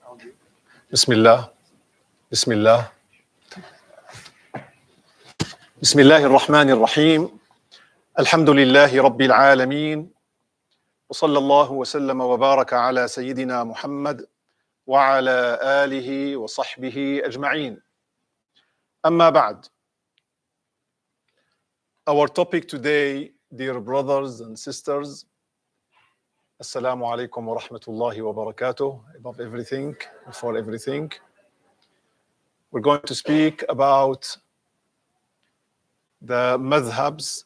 بسم الله بسم الله بسم الله الرحمن الرحيم الحمد لله رب العالمين وصلى الله وسلم وبارك على سيدنا محمد وعلى آله وصحبه أجمعين. أما بعد. Our topic today, dear brothers and sisters, Assalamu alaikum wa rahmatullahi wa barakatuh. Above everything, before everything, we're going to speak about the madhabs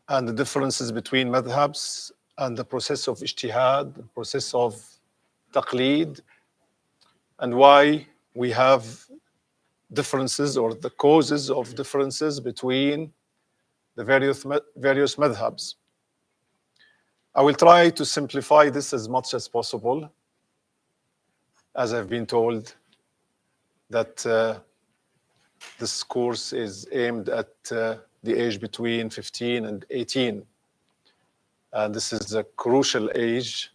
and the differences between madhabs and the process of ijtihad, the process of taqleed, and why we have differences or the causes of differences between the various madhabs. I will try to simplify this as much as possible, as I've been told that this course is aimed at the age between 15 and 18. And this is a crucial age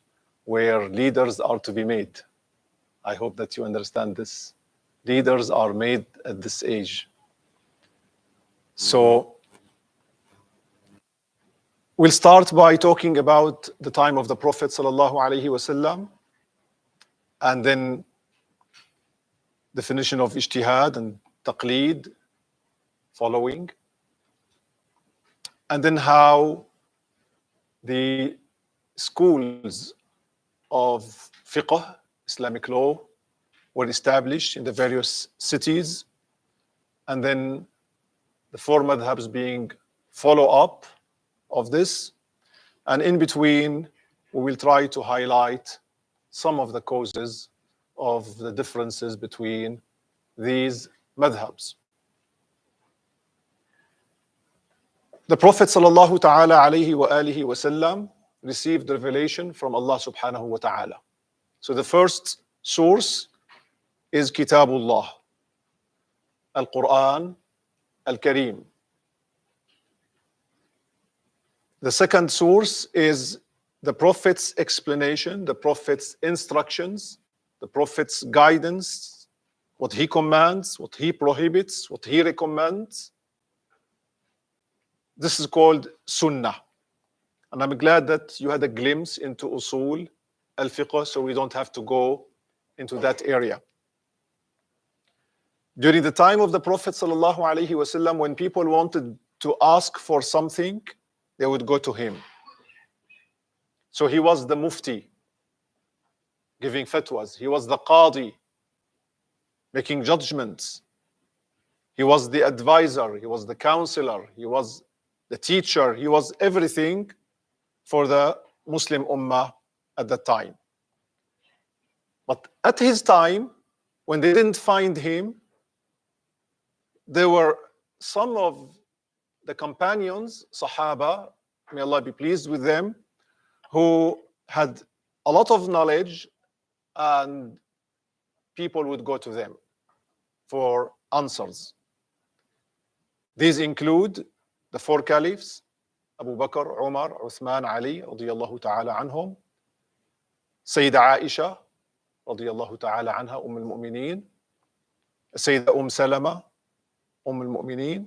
where leaders are to be made. I hope that you understand this. Leaders are made at this age. So we'll start by talking about the time of the Prophet sallallahu alaihi wasallam, and then definition of ijtihad and taqleed following, and then how the schools of fiqh, Islamic law, were established in the various cities, and then the four madhabs being follow-up of this. And in between, we will try to highlight some of the causes of the differences between these madhabs. The Prophet sallallahu ta'ala alayhi wa alihi wa sallam received revelation from Allah subhanahu wa ta'ala. So the first source is Kitabullah, Al-Quran Al-Kareem. The second source is the Prophet's explanation, the Prophet's instructions, the Prophet's guidance, what he commands, what he prohibits, what he recommends. This is called Sunnah. And I'm glad that you had a glimpse into Usul al-Fiqh, so we don't have to go into that area. During the time of the Prophet sallallahu alaihi wasallam, when people wanted to ask for something, they would go to him. So he was the mufti, giving fatwas. He was the qadi, making judgments. He was the advisor. He was the counselor. He was the teacher. He was everything for the Muslim ummah at that time. But at his time, when they didn't find him, there were some of the companions, Sahaba, may Allah be pleased with them, who had a lot of knowledge, and people would go to them for answers. These include the four caliphs, Abu Bakr, Umar, Uthman, Ali, radiyallahu ta'ala anhum, Sayyida Aisha, radiyallahu ta'ala anha, al-Mu'mineen, Sayyida Salama, al-Mu'mineen,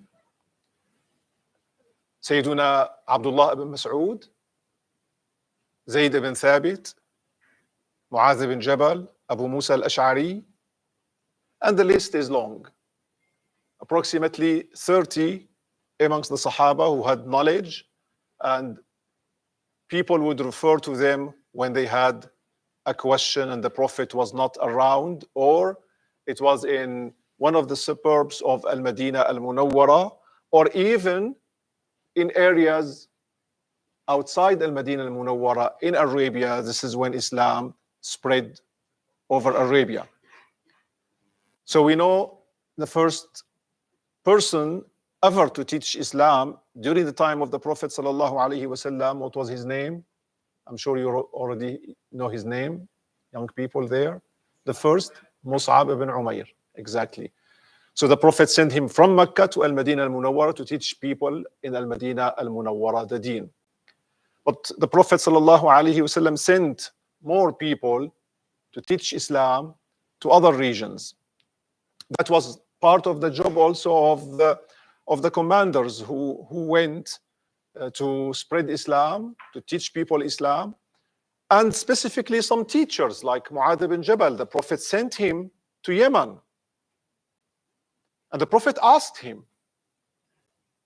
Sayyiduna Abdullah ibn Mas'ud, Zayd ibn Thabit, Mu'adh ibn Jabal, Abu Musa al-Ash'ari, and the list is long. Approximately 30 amongst the Sahaba who had knowledge, and people would refer to them when they had a question and the Prophet was not around, or it was in one of the suburbs of Al-Madinah Al-Munawwara, or even in areas outside Al-Madinah Al-Munawwara in Arabia. This is when Islam spread over Arabia. So we know the first person ever to teach Islam during the time of the Prophet sallallahu alaihi wasallam. What was his name? I'm sure you already know his name, young people there. The first, Mus'ab ibn Umair, exactly. So the Prophet sent him from Mecca to Al-Madinah Al-Munawwara to teach people in Al-Madinah Al-Munawwara the deen. But the Prophet sallallahu alaihi wasallam sent more people to teach Islam to other regions. That was part of the job also of the commanders who went to spread Islam, to teach people Islam, and specifically some teachers like Mu'adh ibn Jabal. The Prophet sent him to Yemen. And the Prophet asked him,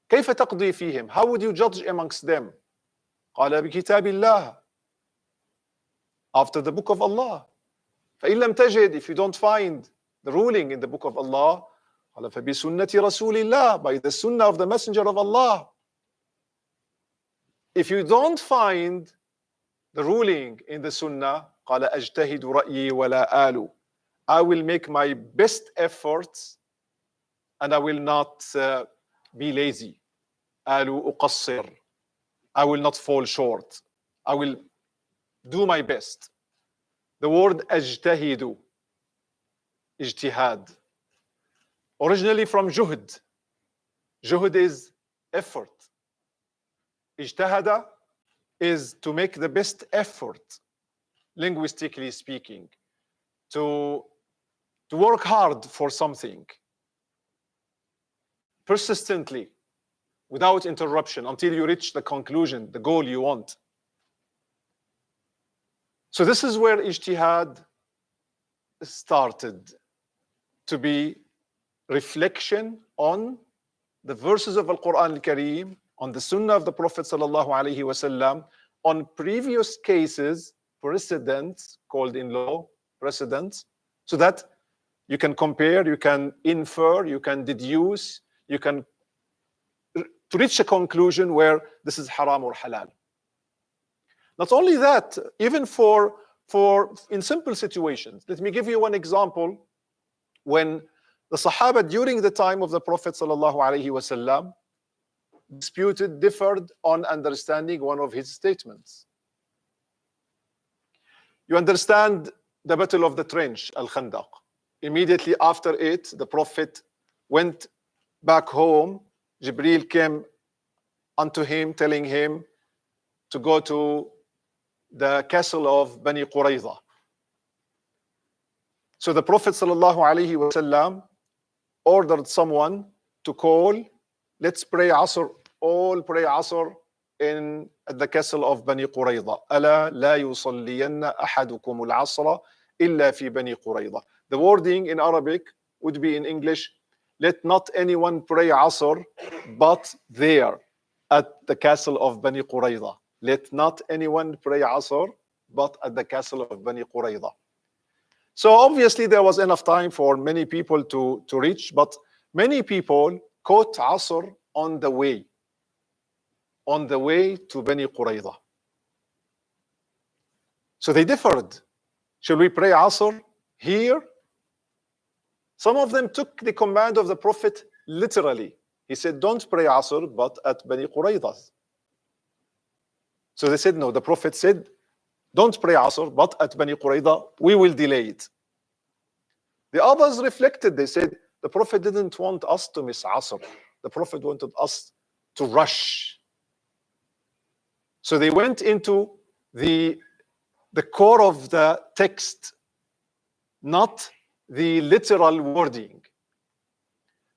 كيف تقضي فيهم? How would you judge amongst them? قال بكتاب الله. After the book of Allah. فإن لم تجد, if you don't find the ruling in the book of Allah, قال فبسنة رسول الله, by the sunnah of the messenger of Allah. If you don't find the ruling in the sunnah, قال أجتهد رأيي ولا آل. I will make my best efforts and I will not be lazy. آل أقصر. I will not fall short. I will do my best. The word أجتهد, اجتهاد, originally from juhd. Juhd is effort. اجتهد is to make the best effort, linguistically speaking, to work hard for something, persistently, without interruption, until you reach the conclusion, the goal you want. So this is where ijtihad started to be reflection on the verses of Al-Quran Al-Kareem, on the Sunnah of the Prophet sallallahu alaihi wasallam, on previous cases, precedents, called in law precedents, so that you can compare, you can infer, you can deduce, you can to reach a conclusion where this is haram or halal. Not only that, even for in simple situations. Let me give you one example. When the Sahaba during the time of the Prophet sallallahu alaihi wasallam differed on understanding one of his statements. You understand the Battle of the Trench, Al-Khandaq. Immediately after it, the Prophet went back home. Jibreel came unto him, telling him to go to the castle of Bani Qurayza. So the Prophet sallallahu alaihi wasallam ordered someone to call, let's pray Asr, all pray Asr at the castle of Bani Qurayza. ألا لا يصلين أحدكم العصر إلا في بني قريظة. The wording in Arabic would be in English, let not anyone pray Asr but there at the castle of Bani Qurayza. Let not anyone pray Asr but at the castle of Bani Qurayza. So obviously there was enough time for many people to reach, but many people caught Asr on the way to Bani Qurayza. So they differed. Shall we pray Asr here? Some of them took the command of the Prophet literally. He said, don't pray Asr, but at Bani Qurayza. So they said, no, the Prophet said, don't pray Asr, but at Bani Qurayza, we will delay it. The others reflected. They said, the Prophet didn't want us to miss Asr. The Prophet wanted us to rush. So they went into the core of the text, not the literal wording.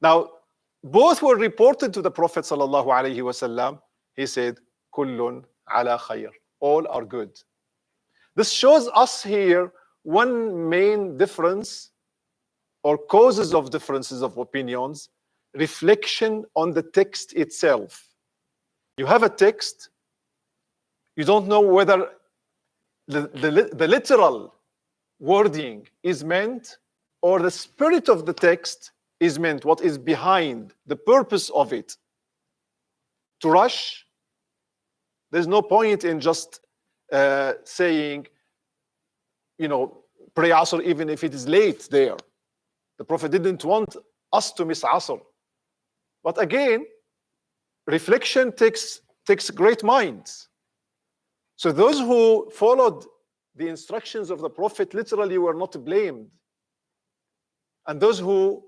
Now, both were reported to the Prophet sallallahu alaihi wasallam. He said, "Kullun ala khayr." All are good. This shows us here one main difference or causes of differences of opinions, reflection on the text itself. You have a text, you don't know whether the literal wording is meant or the spirit of the text is meant, what is behind the purpose of it. To rush, there's no point in just saying, you know, pray Asr even if it is late there. The Prophet didn't want us to miss Asr. But again, reflection takes great minds. So those who followed the instructions of the Prophet literally were not blamed. And those who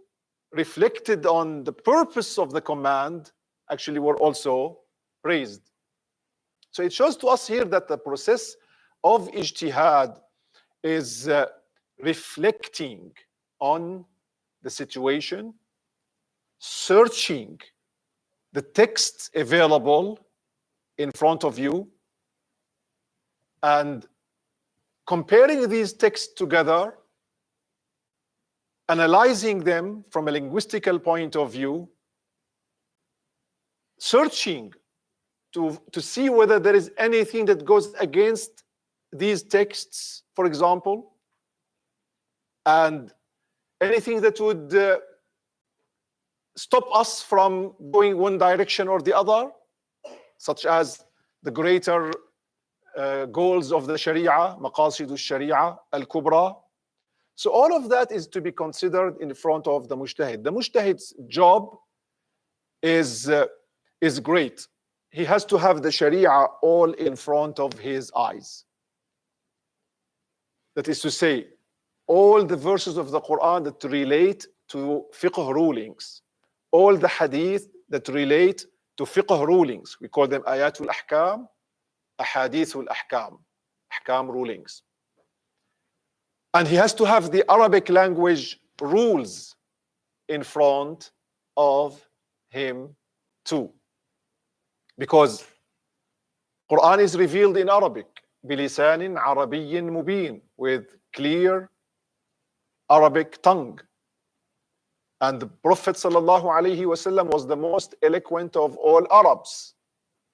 reflected on the purpose of the command actually were also praised. So it shows to us here that the process of ijtihad is reflecting on the situation, searching the texts available in front of you, and comparing these texts together, analyzing them from a linguistical point of view, searching to see whether there is anything that goes against these texts, for example, and anything that would stop us from going one direction or the other, such as the greater goals of the Sharia, maqasid al-Sharia al-Kubra. So all of that is to be considered in front of the mujtahid. The mujtahid's job is great. He has to have the Sharia all in front of his eyes. That is to say, all the verses of the Quran that relate to fiqh rulings, all the hadith that relate to fiqh rulings. We call them ayatul ahkam, ahadithul ahkam, ahkam rulings. And he has to have the Arabic language rules in front of him too. Because Quran is revealed in Arabic, bilisanin arabiyyin mubin, with clear Arabic tongue. And the Prophet ﷺ was the most eloquent of all Arabs.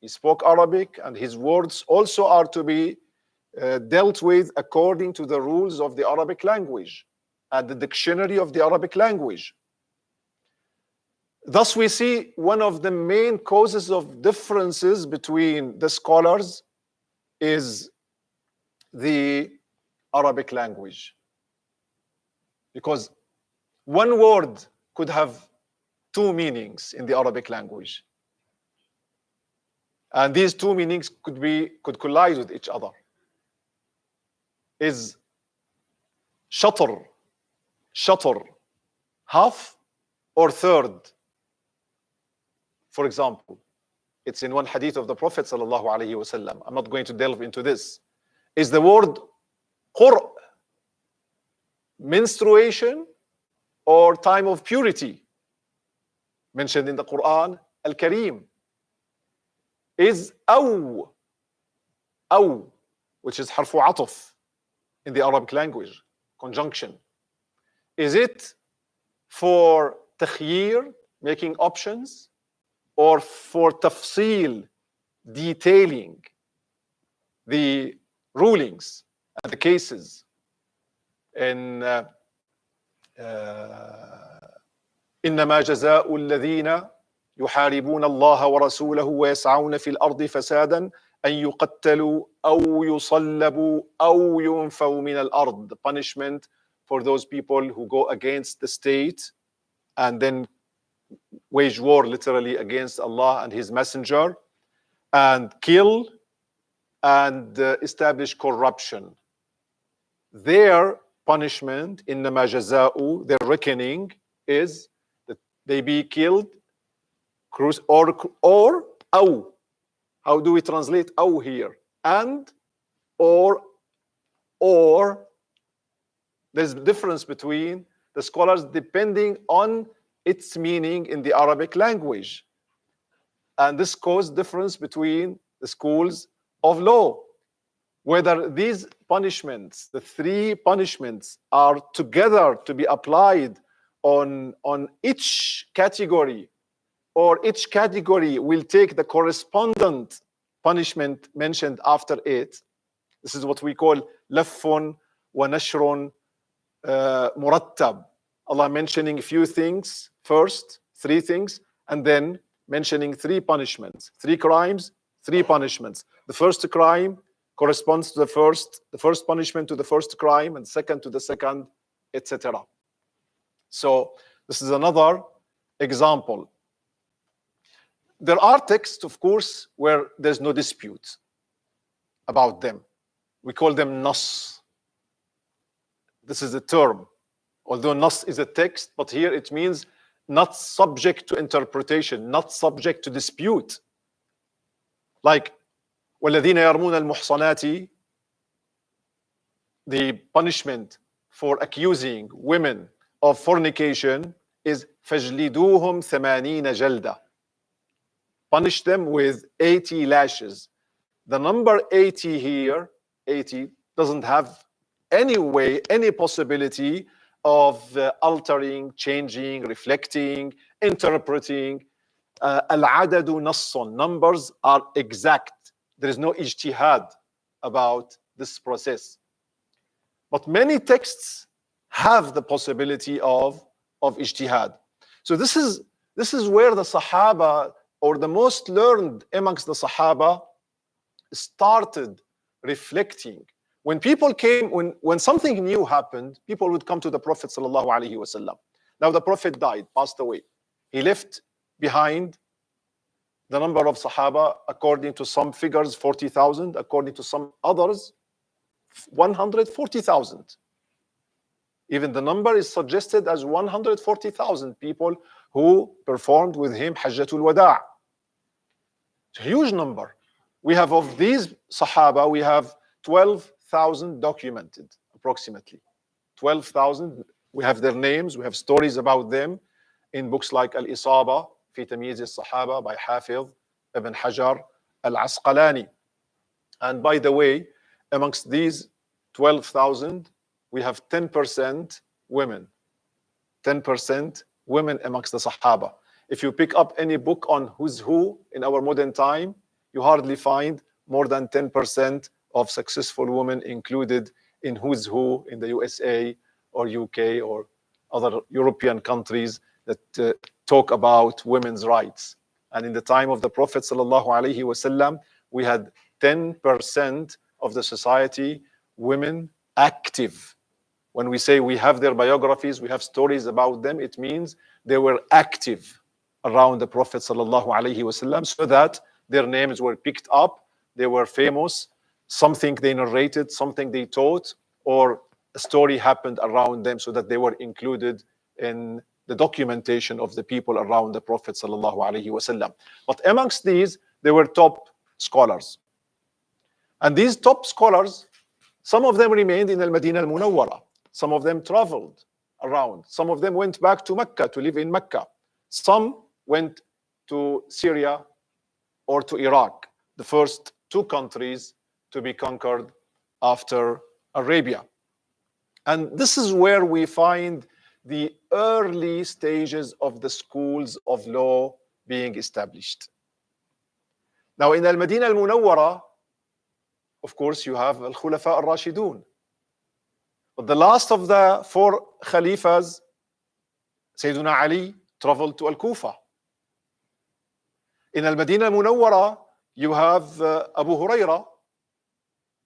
He spoke Arabic, and his words also are to be dealt with according to the rules of the Arabic language and the dictionary of the Arabic language. Thus, we see one of the main causes of differences between the scholars is the Arabic language. Because one word could have two meanings in the Arabic language. And these two meanings could collide with each other. Is shatr, half or third? For example, it's in one hadith of the Prophet sallallahu alaihi wasallam. I'm not going to delve into this. Is the word qur' menstruation or time of purity mentioned in the Quran al-Kareem? Is aw, which is harfu atuf in the Arabic language, conjunction. Is it for takhyir, making options, or for tafsil, detailing the rulings and the cases? In إنما جزاء الذين يحاربون الله ورسوله ويسعون في الأرض فسادا أن يقتلوا أو يصلبوا أو ينفوا من الأرض. The punishment for those people who go against the state and then wage war literally against Allah and His Messenger and kill and establish corruption. Their punishment, إنما جزاء, their reckoning is that they be killed or أو. How do we translate أو here? And or there's a difference between the scholars depending on its meaning in the Arabic language. And this caused difference between the schools of law. Whether these punishments, the three punishments, are together to be applied on each category, or each category will take the correspondent punishment mentioned after it. This is what we call lafun wa nashrun murattab. Allah mentioning a few things first, three things, and then mentioning three punishments, three crimes, three punishments. The first crime corresponds to the first punishment to the first crime, and second to the second, etc. So this is another example. There are texts, of course, where there's no dispute about them. We call them nas. This is a term. Although nas is a text, but here it means not subject to interpretation, not subject to dispute. Like, وَالَّذِينَ يَرْمُونَ الْمُحْصَنَاتِ, the punishment for accusing women of fornication is فَجْلِدُوهُمْ ثَمَانِينَ جَلْدَةً. Punish them with 80 lashes. The number 80 here, 80, doesn't have any way, any possibility of altering, changing, reflecting, interpreting. العدد نص. Numbers are exact. There is no ijtihad about this process. But many texts have the possibility of ijtihad. So this is where the Sahaba, or the most learned amongst the Sahaba, started reflecting. When people came, when something new happened, people would come to the Prophet sallallahu alaihi wasallam. Now the Prophet died, passed away. He left behind the number of Sahaba, according to some figures 40,000, according to some others 140,000. Even the number is suggested as 140,000 people who performed with him Hajjatul Wada'. It's a huge number. We have, of these Sahaba, we have 12,000 documented, approximately. 12,000. We have their names, we have stories about them in books like Al-Isaba fi Tamyiz al-Sahaba by Hafiz ibn Hajar al-Asqalani. And by the way, amongst these 12,000, we have 10% women. 10% women amongst the Sahaba. If you pick up any book on who's who in our modern time, you hardly find more than 10% of successful women included in who's who in the USA or UK or other European countries that talk about women's rights. And in the time of the Prophet sallallahu alaihi wasallam, we had 10% of the society women active. When we say we have their biographies, we have stories about them, it means they were active around the Prophet sallallahu alaihi wasallam, so that their names were picked up, they were famous, something they narrated, something they taught, or a story happened around them, so that they were included in the documentation of the people around the Prophet sallallahu alaihi wasallam. But amongst these, there were top scholars. And these top scholars, some of them remained in Al-Madinah Al-Munawwara. Some of them traveled around. Some of them went back to Mecca to live in Mecca. Some went to Syria or to Iraq, the first two countries to be conquered after Arabia. And this is where we find the early stages of the schools of law being established. Now in Al-Madinah Al-Munawwara, of course, you have Al-Khulafa Al-Rashidun. But the last of the four Khalifas, Sayyidina Ali, traveled to Al-Kufa. In Al-Madinah Al-Munawwara, you have Abu Huraira,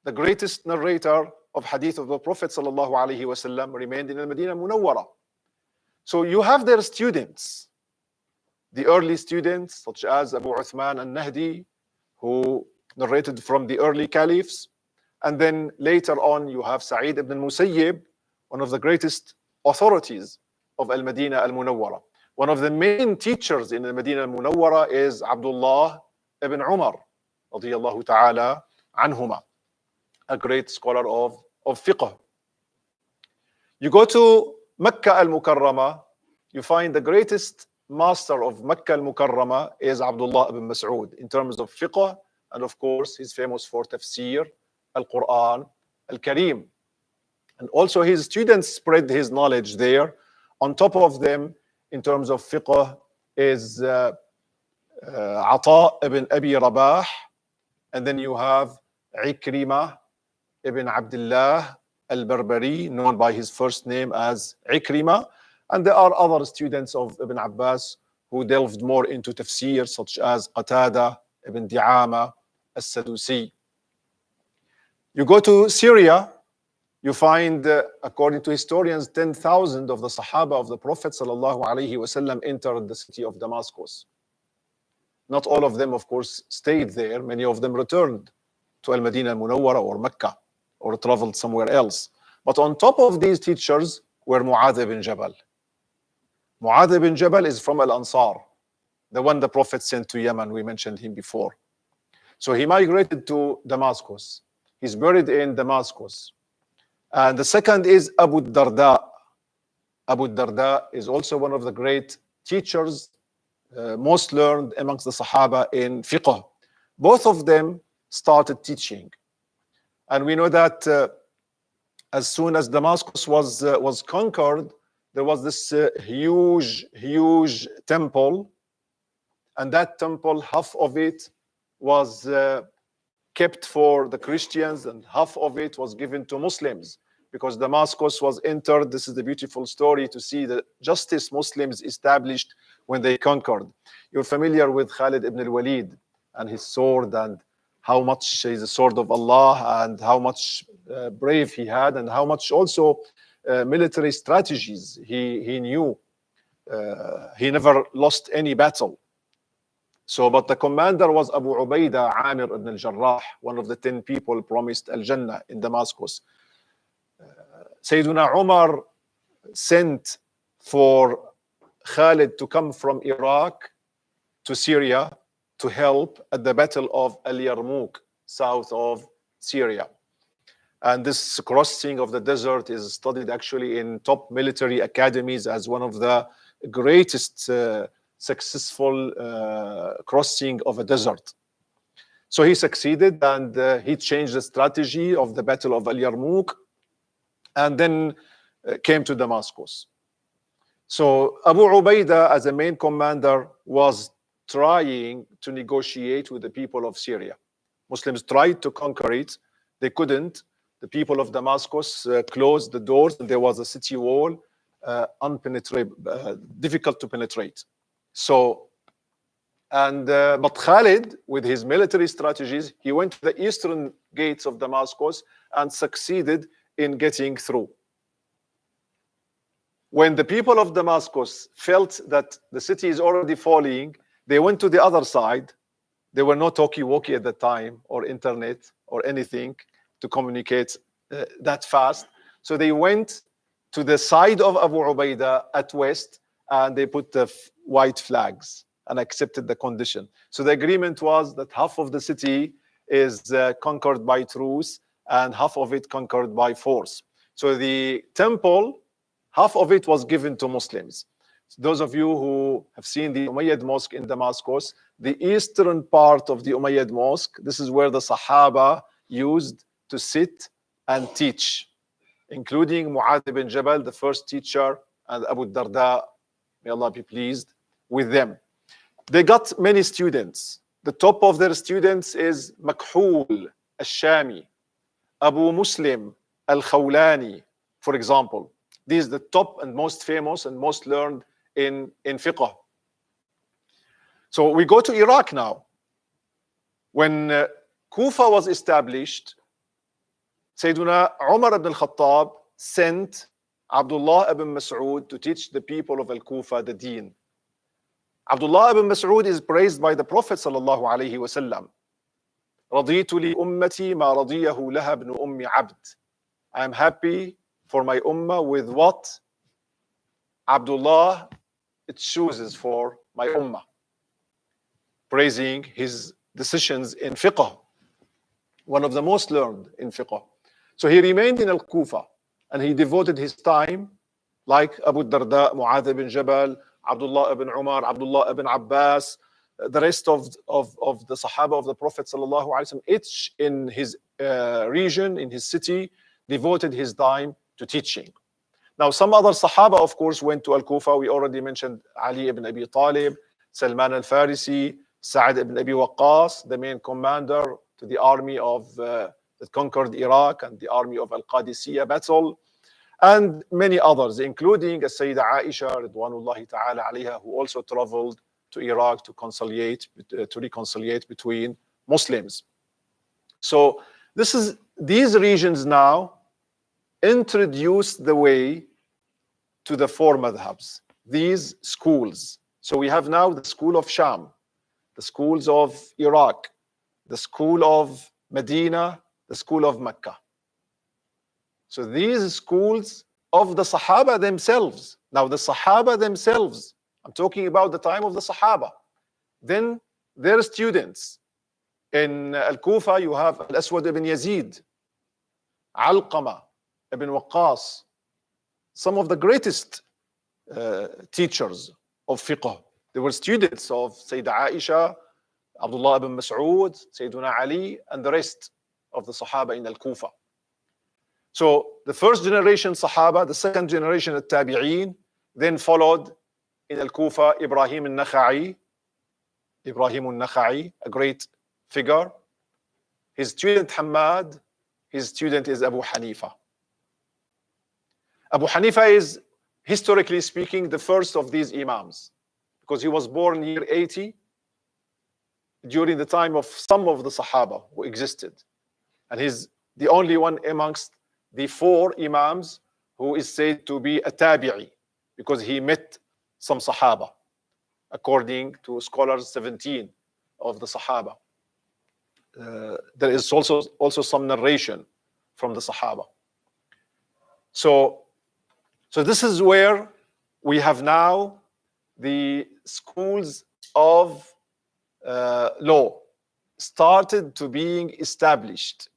the greatest narrator of hadith of the Prophet sallallahu alaihi wasallam, remained in Al-Madinah Al-Munawwara. So you have their students, the early students, such as Abu Uthman al-Nahdi, who narrated from the early caliphs. And then later on, you have Sa'id ibn Musayyib, one of the greatest authorities of Al-Madinah Al-Munawwara. One of the main teachers in Al-Madinah Al-Munawwara is Abdullah ibn Umar, radiyallahu ta'ala anhuma, a great scholar of fiqh. You go to Mecca Al-Mukarramah, you find the greatest master of Mecca Al-Mukarramah is Abdullah ibn Mas'ud in terms of fiqh, and of course he's famous for tafsir, Al-Quran, Al-Kareem. And also his students spread his knowledge there. On top of them, in terms of fiqh, is Ata ibn Abi Rabah, and then you have Ikrimah ibn Abdullah al-Barbari, known by his first name as Ikrimah. And there are other students of Ibn Abbas who delved more into tafsir, such as Qatada ibn Di'ama al-Sadusi. You go to Syria, you find, according to historians, 10,000 of the Sahaba of the Prophet sallallahu alaihi wasallam entered the city of Damascus. Not all of them, of course, stayed there. Many of them returned to Al-Madinah Al-Munawwara or Mecca, or traveled somewhere else. But on top of these teachers were Mu'adh ibn Jabal. Mu'adh ibn Jabal is from Al-Ansar, the one the Prophet sent to Yemen. We mentioned him before. So he migrated to Damascus. He's buried in Damascus. And the second is Abu Darda. Abu Darda is also one of the great teachers, most learned amongst the Sahaba in fiqh. Both of them started teaching. And we know that as soon as Damascus was conquered, there was this huge temple. And that temple, half of it was kept for the Christians and half of it was given to Muslims, because Damascus was entered. This is the beautiful story to see the justice Muslims established when they conquered. You're familiar with Khalid ibn al-Walid and his sword, and how much is the sword of Allah, and how much brave he had, and how much also military strategies he knew. He never lost any battle. So, but the commander was Abu Ubaidah Amir ibn al-Jarrah, one of the 10 people promised al-Jannah in Damascus. Sayyidina Umar sent for Khalid to come from Iraq to Syria to help at the Battle of Al-Yarmouk, south of Syria. And this crossing of the desert is studied actually in top military academies as one of the greatest successful crossing of a desert. So he succeeded, and he changed the strategy of the Battle of Al-Yarmouk, and then came to Damascus. So Abu Ubaidah, as a main commander, was trying to negotiate with the people of Syria. Muslims tried to conquer it. They couldn't. The people of Damascus closed the doors, and there was a city wall, unpenetrable, difficult to penetrate. So, but Khalid, with his military strategies, he went to the eastern gates of Damascus and succeeded in getting through. When the people of Damascus felt that the city is already falling, they went to the other side. There were no talkie-walkie at the time, or internet, or anything to communicate that fast. So they went to the side of Abu Ubaidah at west, and they put the white flags and accepted the condition. So the agreement was that half of the city is conquered by truce, and half of it conquered by force. So the temple, half of it was given to Muslims. So those of you who have seen the Umayyad Mosque in Damascus, the eastern part of the Umayyad Mosque, this is where the Sahaba used to sit and teach, including Mu'adh ibn Jabal, the first teacher, and Abu Darda, may Allah be pleased with them. They got many students. The top of their students is Makhul al-Shami, Abu Muslim al-Khawlani, for example. These are the top and most famous and most learned in fiqh. So we go to Iraq now. When Kufa was established, Sayyidina Umar ibn al-Khattab sent Abdullah ibn Mas'ud to teach the people of Al-Kufa the deen. Abdullah ibn Mas'ud is praised by the Prophet sallallahu alaihi wasallam. رَضِيتُ لِأُمَّتِي مَا رَضِيَهُ لَهَا ابْنُ أُمِّ عَبْدٍ. I am happy for my ummah with what Abdullah it chooses for my ummah, praising his decisions in fiqh, one of the most learned in fiqh. So he remained in Al-Kufa, and he devoted his time, like Abu Darda, Mu'adh ibn Jabal, Abdullah ibn Umar, Abdullah ibn Abbas, the rest of the Sahaba of the Prophet sallallahu alaihi wasallam, each in his region, in his city, devoted his time to teaching. Now, some other Sahaba, of course, went to Al-Kufa. We already mentioned Ali ibn Abi Talib, Salman al-Farisi, Sa'ad ibn Abi Waqqas, the main commander to the army of that conquered Iraq and the army of Al-Qadisiyah battle, and many others, including Sayyidah Aisha Ridwanullahi ta'ala alayha, who also traveled to Iraq to reconciliate between Muslims. So these regions now introduced the way to the four madhabs, these schools. So we have now the school of Sham, the schools of Iraq, the school of Medina, the school of Mecca. So these schools of the Sahaba themselves. Now the Sahaba themselves, I'm talking about the time of the Sahaba. Then their students. In Al-Kufa, you have Al-Aswad ibn Yazid, Alqama, ibn Waqqas, some of the greatest teachers of fiqh. They were students of Sayyidah Aisha, Abdullah ibn Mas'ud, Sayyiduna Ali, and the rest of the Sahaba in Al-Kufa. So the first generation Sahaba, the second generation Tabi'een, then followed in Al-Kufa Ibrahim al-Nakha'i, a great figure. His student Hammad, his student is Abu Hanifa. Abu Hanifa is, historically speaking, the first of these Imams, because he was born year 80 during the time of some of the Sahaba who existed. And he's the only one amongst the 4 Imams who is said to be a Tabi'i, because he met some Sahaba. According to scholars, 17 of the Sahaba. There is also some narration from the Sahaba. So this is where we have now the schools of law started to being established.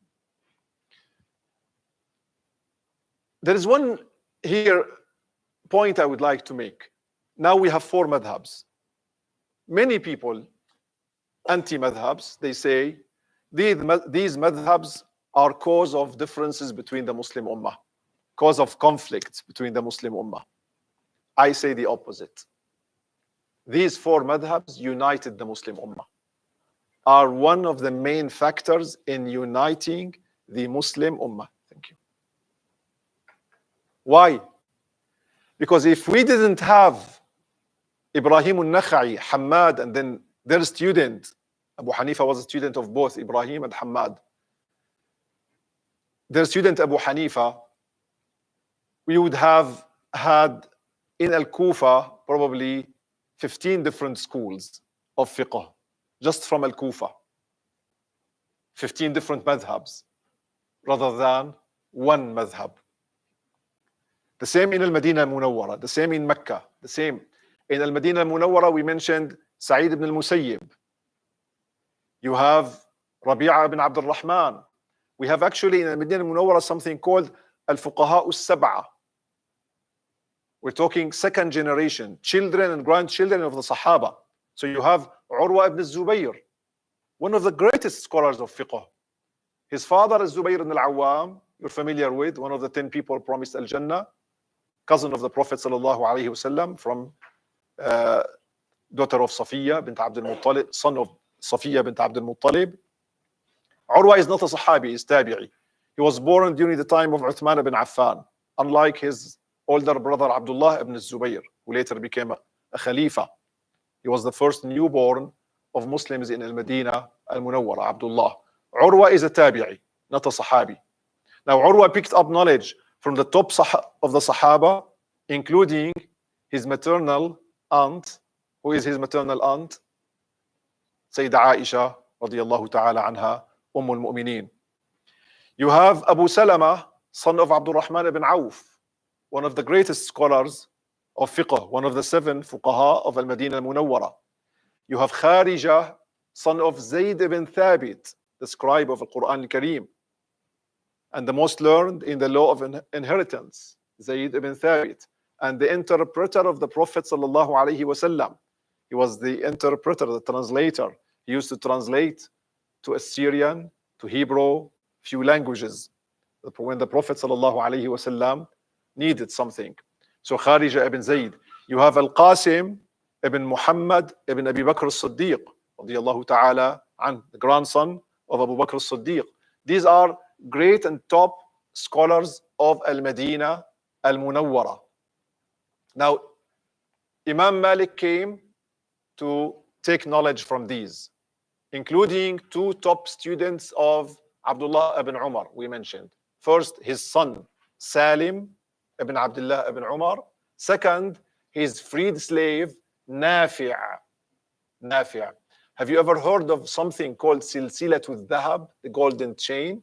There is one here point I would like to make. Now we have 4 madhabs. Many people, anti-madhabs, they say these madhabs are cause of differences between the Muslim Ummah, cause of conflicts between the Muslim Ummah. I say the opposite. These 4 madhabs united the Muslim Ummah, are one of the main factors in uniting the Muslim Ummah. Thank you. Why? Because if we didn't have Ibrahim al-Nakha'i, Hammad, and then their student, Abu Hanifa was a student of both Ibrahim and Hammad. Their student Abu Hanifa, we would have had in Al-Kufa probably 15 different schools of fiqh, just from Al-Kufa. 15 different madhabs, rather than one madhab. The same in Al-Madinah al-Munawwara, the same in Mecca, the same. In Al-Madinah al-Munawwara, we mentioned Sa'id ibn al-Musayyib. You have Rabi'a ibn Abd al-Rahman. We have actually in Al-Madinah al-Munawwara something called Al-Fuqaha al-Sab'a. We're talking second generation, children and grandchildren of the Sahaba. So you have Urwa ibn Zubayr, one of the greatest scholars of fiqh. His father is Zubayr ibn al-Awwam, you're familiar with, one of the 10 people promised al-Jannah, cousin of the Prophet sallallahu alaihi wasallam, from daughter of Safiya bint Abd al-Muttalib, son of Safiya bint Abd al-Muttalib. Urwa is not a Sahabi, he's Tabi'i. He was born during the time of Uthman ibn Affan, unlike his older brother Abdullah ibn Zubayr, who later became a Khalifa. He was the first newborn of Muslims in Al-Madinah al-Munawwara, Abdullah. Urwa is a Tabi'i, not a Sahabi. Now Urwa picked up knowledge from the top of the Sahaba, including his maternal aunt. Who is his maternal aunt? Sayyidah Aisha radiyallahu ta'ala anha, al-Mu'mineen. You have Abu Salama, son of Abdul Rahman ibn Auf, one of the greatest scholars of fiqh, one of the 7 fuqaha of Al-Madinah al-Munawwara. You have Kharija, son of Zayd ibn Thabit, the scribe of the Quran al-Kareem, and the most learned in the law of inheritance, Zayd ibn Thabit, and the interpreter of the Prophet sallallahu alaihi wasallam. He was the interpreter, the translator. He used to translate to Assyrian, to Hebrew, few languages, when the Prophet sallallahu alaihi wasallam needed something. So Kharija ibn Zayd. You have Al-Qasim ibn Muhammad ibn Abi Bakr as-Siddiq, radiyallahu ta'ala an, the grandson of Abu Bakr as-Siddiq. These are great and top scholars of Al-Madinah al-Munawwara. Now, Imam Malik came to take knowledge from these, including 2 top students of Abdullah ibn Umar, we mentioned. First, his son, Salim ibn Abdullah ibn Umar. Second, his freed slave, Nafi'. Nafi'. Have you ever heard of something called Silsilatul Dhahab, the golden chain?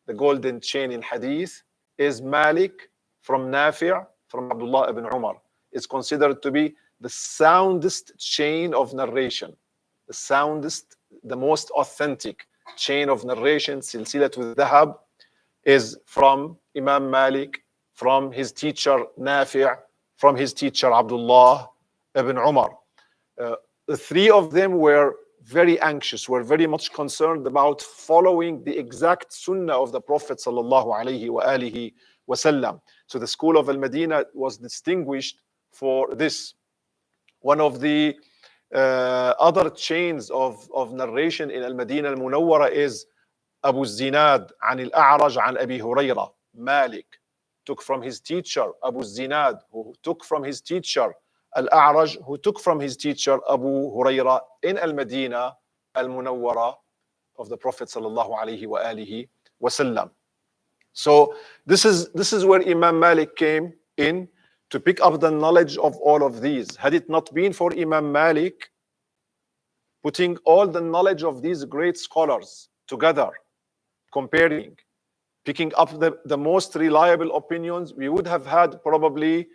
The golden chain in hadith is Malik from Nafi', from Abdullah ibn Umar. It's considered to be the soundest chain of narration, the soundest, the most authentic chain of narration, Silsilatul Dhahab. is from Imam Malik, from his teacher Nafi', from his teacher Abdullah ibn Umar. The three of them were very anxious, were very much concerned about following the exact sunnah of the Prophet sallallahu alaihi wa alihi wasallam. So the school of Al-Madinah was distinguished for this. One of the other chains of narration in Al-Madinah Al-Munawwara is Abu Zinad an al-A'raj an Abi Hurairah. Malik took from his teacher Abu Zinad, who took from his teacher Al-A'raj, who took from his teacher Abu Hurairah in Al-Madinah Al-Munawwara of the Prophet sallallahu alaihi wa alihi wasallam. So this is where Imam Malik came in to pick up the knowledge of all of these. Had it not been for Imam Malik putting all the knowledge of these great scholars together, comparing, picking up the most reliable opinions, we would have had probably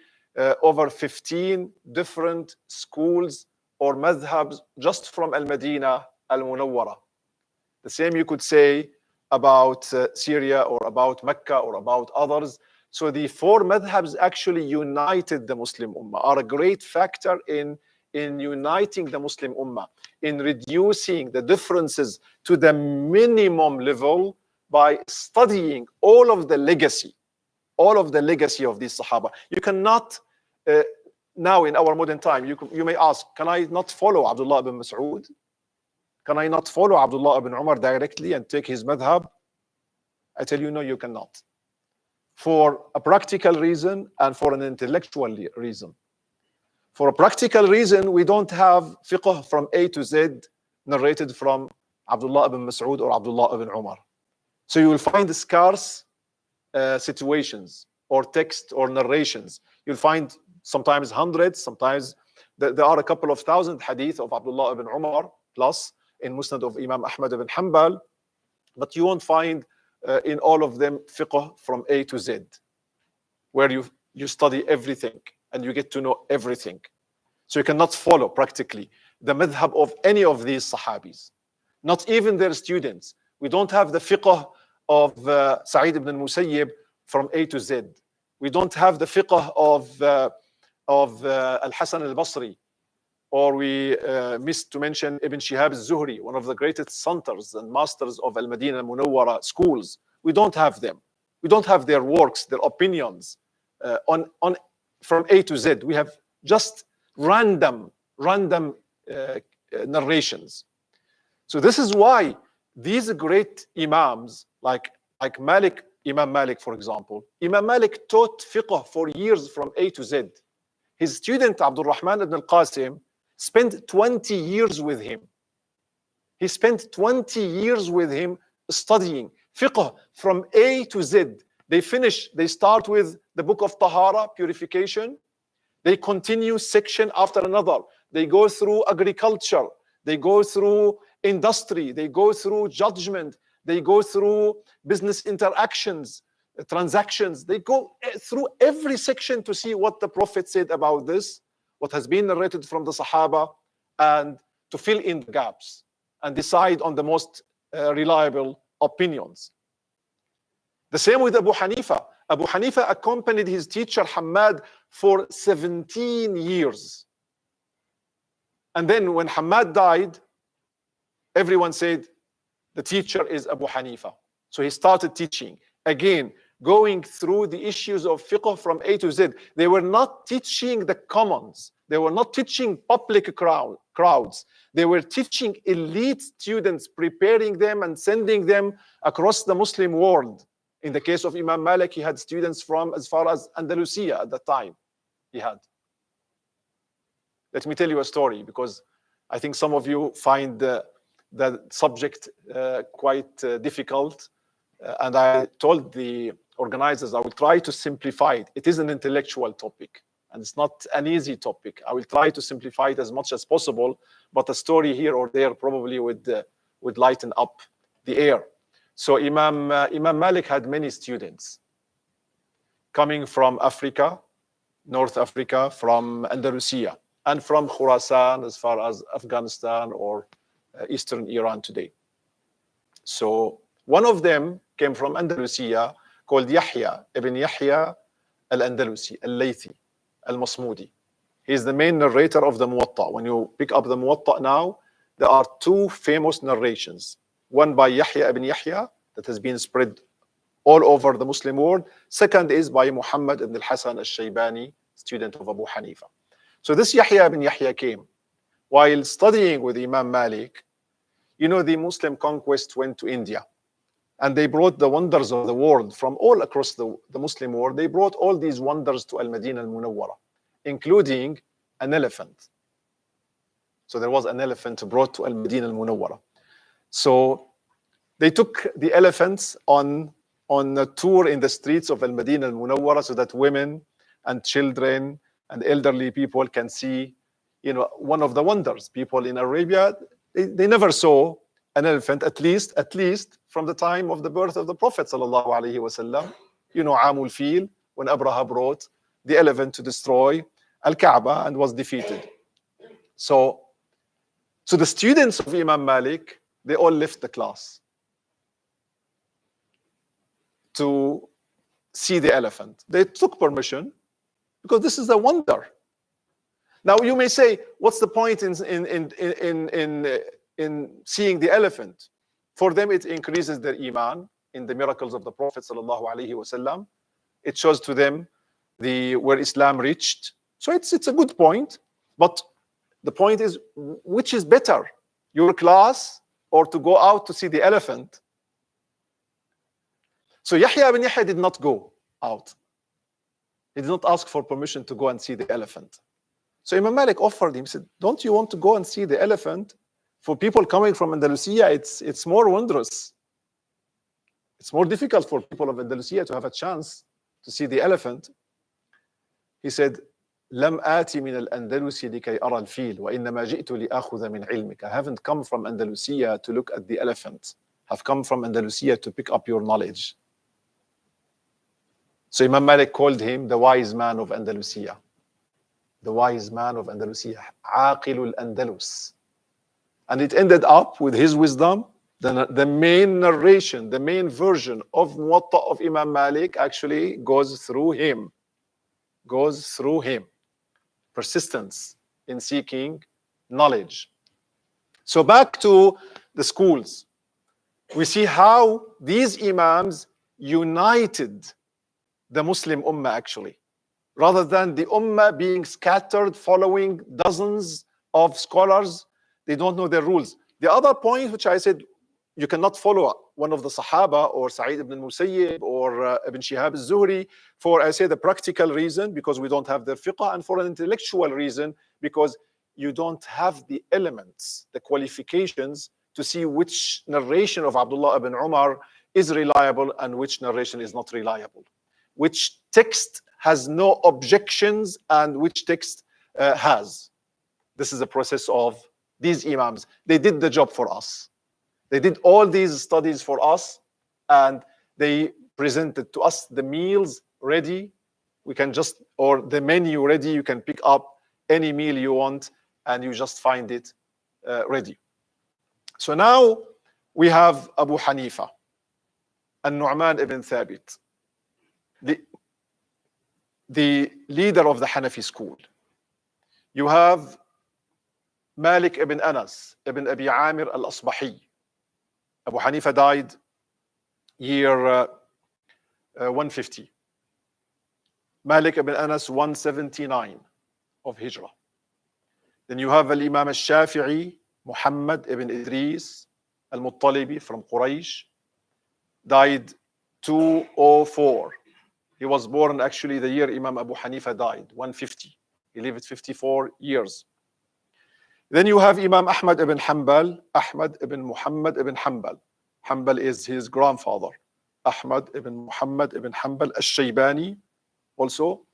over 15 different schools or madhabs just from Al-Madinah Al-Munawwara. The same you could say about Syria or about Mecca or about others. So the four madhabs actually united the Muslim Ummah, are a great factor in uniting the Muslim Ummah, in reducing the differences to the minimum level by studying all of the legacy of these Sahaba. You cannot, now in our modern time, you may ask, can I not follow Abdullah ibn Mas'ud? Can I not follow Abdullah ibn Umar directly and take his madhab? I tell you, no, you cannot. For a practical reason and for an intellectual reason. For a practical reason, we don't have fiqh from A to Z narrated from Abdullah ibn Mas'ud or Abdullah ibn Umar. So you will find scarce situations or text or narrations. You'll find sometimes hundreds, sometimes there are a couple of thousand hadith of Abdullah ibn Umar plus in Musnad of Imam Ahmad ibn Hanbal, but you won't find in all of them fiqh from A to Z, where you study everything and you get to know everything. So you cannot follow practically the madhab of any of these Sahabis, not even their students. We don't have the fiqh of Sa'id ibn al-Musayyib from A to Z. We don't have the fiqh of Al-Hasan al-Basri, or we missed to mention Ibn Shihab al-Zuhri, one of the greatest centers and masters of Al-Madinah al-Munawwara schools. We don't have them. We don't have their works, their opinions on from A to Z. We have just random narrations. So this is why these great imams, like Malik, Imam Malik, for example, Imam Malik taught fiqh for years from A to Z. His student Abdul Rahman ibn al-Qasim spent 20 years with him. He spent 20 years with him studying fiqh from A to Z. They start with the book of Tahara, purification. They continue section after another. They go through agriculture. They go through industry. They go through judgment. They go through business interactions, transactions. They go through every section to see what the Prophet said about this, what has been narrated from the Sahaba, and to fill in the gaps and decide on the most reliable opinions. The same with Abu Hanifa. Abu Hanifa accompanied his teacher Hamad for 17 years. And then when Hamad died, everyone said, the teacher is Abu Hanifa. So he started teaching. Again, going through the issues of fiqh from A to Z. They were not teaching the commons. They were not teaching public crowds. They were teaching elite students, preparing them and sending them across the Muslim world. In the case of Imam Malik, he had students from as far as Andalusia at that time. He had. Let me tell you a story, because I think some of you find the subject quite difficult. And I told the organizers I will try to simplify it. It is an intellectual topic, and it's not an easy topic. I will try to simplify it as much as possible, but a story here or there probably would lighten up the air. So Imam Malik had many students coming from Africa, North Africa, from Andalusia, and from Khurasan as far as Afghanistan or Eastern Iran today. So one of them came from Andalusia, called Yahya ibn Yahya al-Andalusi, al-Laythi, al-Masmudi. He is the main narrator of the Muwatta. When you pick up the Muwatta now, there are two famous narrations. One by Yahya ibn Yahya that has been spread all over the Muslim world. Second is by Muhammad ibn al-Hasan al-Shaybani, student of Abu Hanifa. So this Yahya ibn Yahya came while studying with Imam Malik. You know, the Muslim conquest went to India, and they brought the wonders of the world from all across the Muslim world. They brought all these wonders to Al-Madinah al-Munawwara, including an elephant. So there was an elephant brought to Al-Madinah al-Munawwara. So they took the elephants on a tour in the streets of Al-Madinah al-Munawwara so that women and children and elderly people can see, you know, one of the wonders. People in Arabia, they never saw an elephant, at least from the time of the birth of the Prophet sallallahu alaihi wasallam. You know, Amul Fil, when Abraha brought the elephant to destroy Al-Kaaba and was defeated. So the students of Imam Malik, they all left the class to see the elephant. They took permission because this is a wonder. Now you may say, what's the point in seeing the elephant? For them, it increases their iman in the miracles of the Prophet sallallahu alaihi wasallam. It shows to them where Islam reached. So it's a good point. But the point is, which is better, your class or to go out to see the elephant? So Yahya ibn Yahya did not go out. He did not ask for permission to go and see the elephant. So Imam Malik offered him, said, don't you want to go and see the elephant? For people coming from Andalusia, it's more wondrous. It's more difficult for people of Andalusia to have a chance to see the elephant. He said, لم آتي من الأندلس لكي أرى الفيل وإنما جئت لآخذ من علمك. I haven't come from Andalusia to look at the elephant. I've come from Andalusia to pick up your knowledge. So Imam Malik called him the wise man of Andalusia. The wise man of Andalusia, عاقل الأندلس. And it ended up with his wisdom. The main narration, the main version of Muwatta of Imam Malik actually goes through him. Persistence in seeking knowledge. So back to the schools. We see how these imams united the Muslim ummah actually, rather than the ummah being scattered following dozens of scholars. They don't know their rules. The other point which I said, you cannot follow one of the Sahaba or Sa'id ibn al-Musayyib or Ibn Shihab al-Zuhri for, I say, the practical reason, because we don't have their fiqh, and for an intellectual reason, because you don't have the elements, the qualifications to see which narration of Abdullah ibn Umar is reliable and which narration is not reliable. Which text has no objections and which text has. This is a process of these imams. They did the job for us. They did all these studies for us, and they presented to us the meals ready. We can just, or the menu ready. You can pick up any meal you want and you just find it ready. So now we have Abu Hanifa and Nu'man ibn Thabit, the leader of the Hanafi school. You have Malik ibn Anas ibn Abi Amir al-Asbahi. Abu Hanifa died year 150. Malik ibn Anas 179 of Hijrah. Then you have Imam al-Shafi'i, Muhammad ibn Idris al-Muttalibi from Quraysh, died 204. He was born actually the year Imam Abu Hanifa died, 150. He lived 54 years. Then you have Imam Ahmad ibn Hanbal, Ahmad ibn Muhammad ibn Hanbal. Hanbal is his grandfather. Ahmad ibn Muhammad ibn Hanbal al-Shaybani also.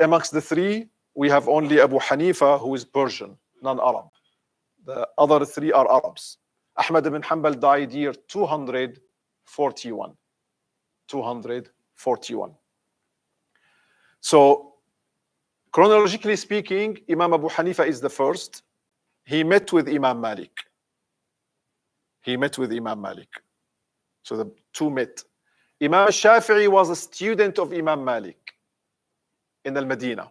Amongst the three, we have only Abu Hanifa, who is Persian, non-Arab. The other three are Arabs. Ahmad ibn Hanbal died year 241. 241. So, chronologically speaking, Imam Abu Hanifa is the first. He met with Imam Malik. So the two met. Imam al-Shafi'i was a student of Imam Malik in Al-Madinah.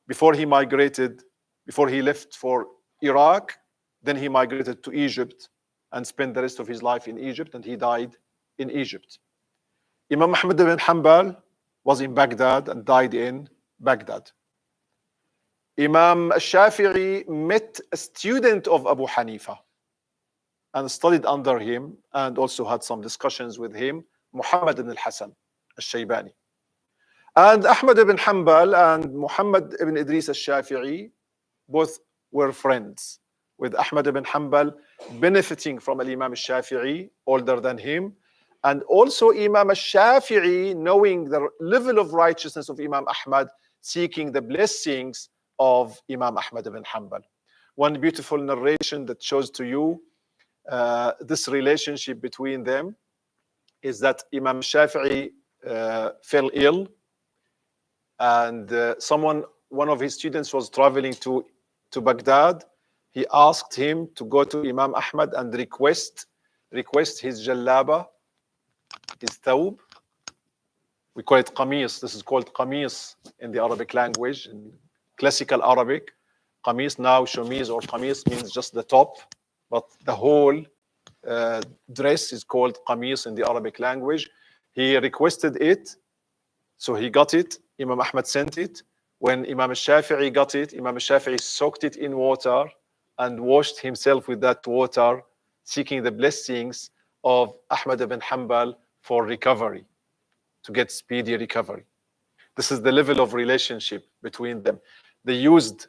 Before he left for Iraq, then he migrated to Egypt and spent the rest of his life in Egypt, and he died in Egypt. Imam Ahmad ibn Hanbal was in Baghdad and died in Baghdad. Imam al-Shafi'i met a student of Abu Hanifa and studied under him and also had some discussions with him, Muhammad ibn al-Hasan al-Shaybani. And Ahmad ibn Hanbal and Muhammad ibn Idris al-Shafi'i both were friends, with Ahmad ibn Hanbal benefiting from Imam al-Shafi'i, older than him, and also Imam al-Shafi'i knowing the level of righteousness of Imam Ahmad, seeking the blessings of Imam Ahmad ibn Hanbal. One beautiful narration that shows to you this relationship between them is that Imam Shafi'i fell ill, and one of his students was traveling to Baghdad. He asked him to go to Imam Ahmad and request his jallaba, his thawb. We call it qamis. This is called qamis in the Arabic language, in classical Arabic. Qamis, now shamise or qamis means just the top, but the whole dress is called qamis in the Arabic language. He requested it, so he got it. Imam Ahmad sent it. When Imam al-Shafi'i got it, Imam al-Shafi'i soaked it in water and washed himself with that water, seeking the blessings of Ahmad ibn Hanbal for recovery, to get speedy recovery. This is the level of relationship between them. They used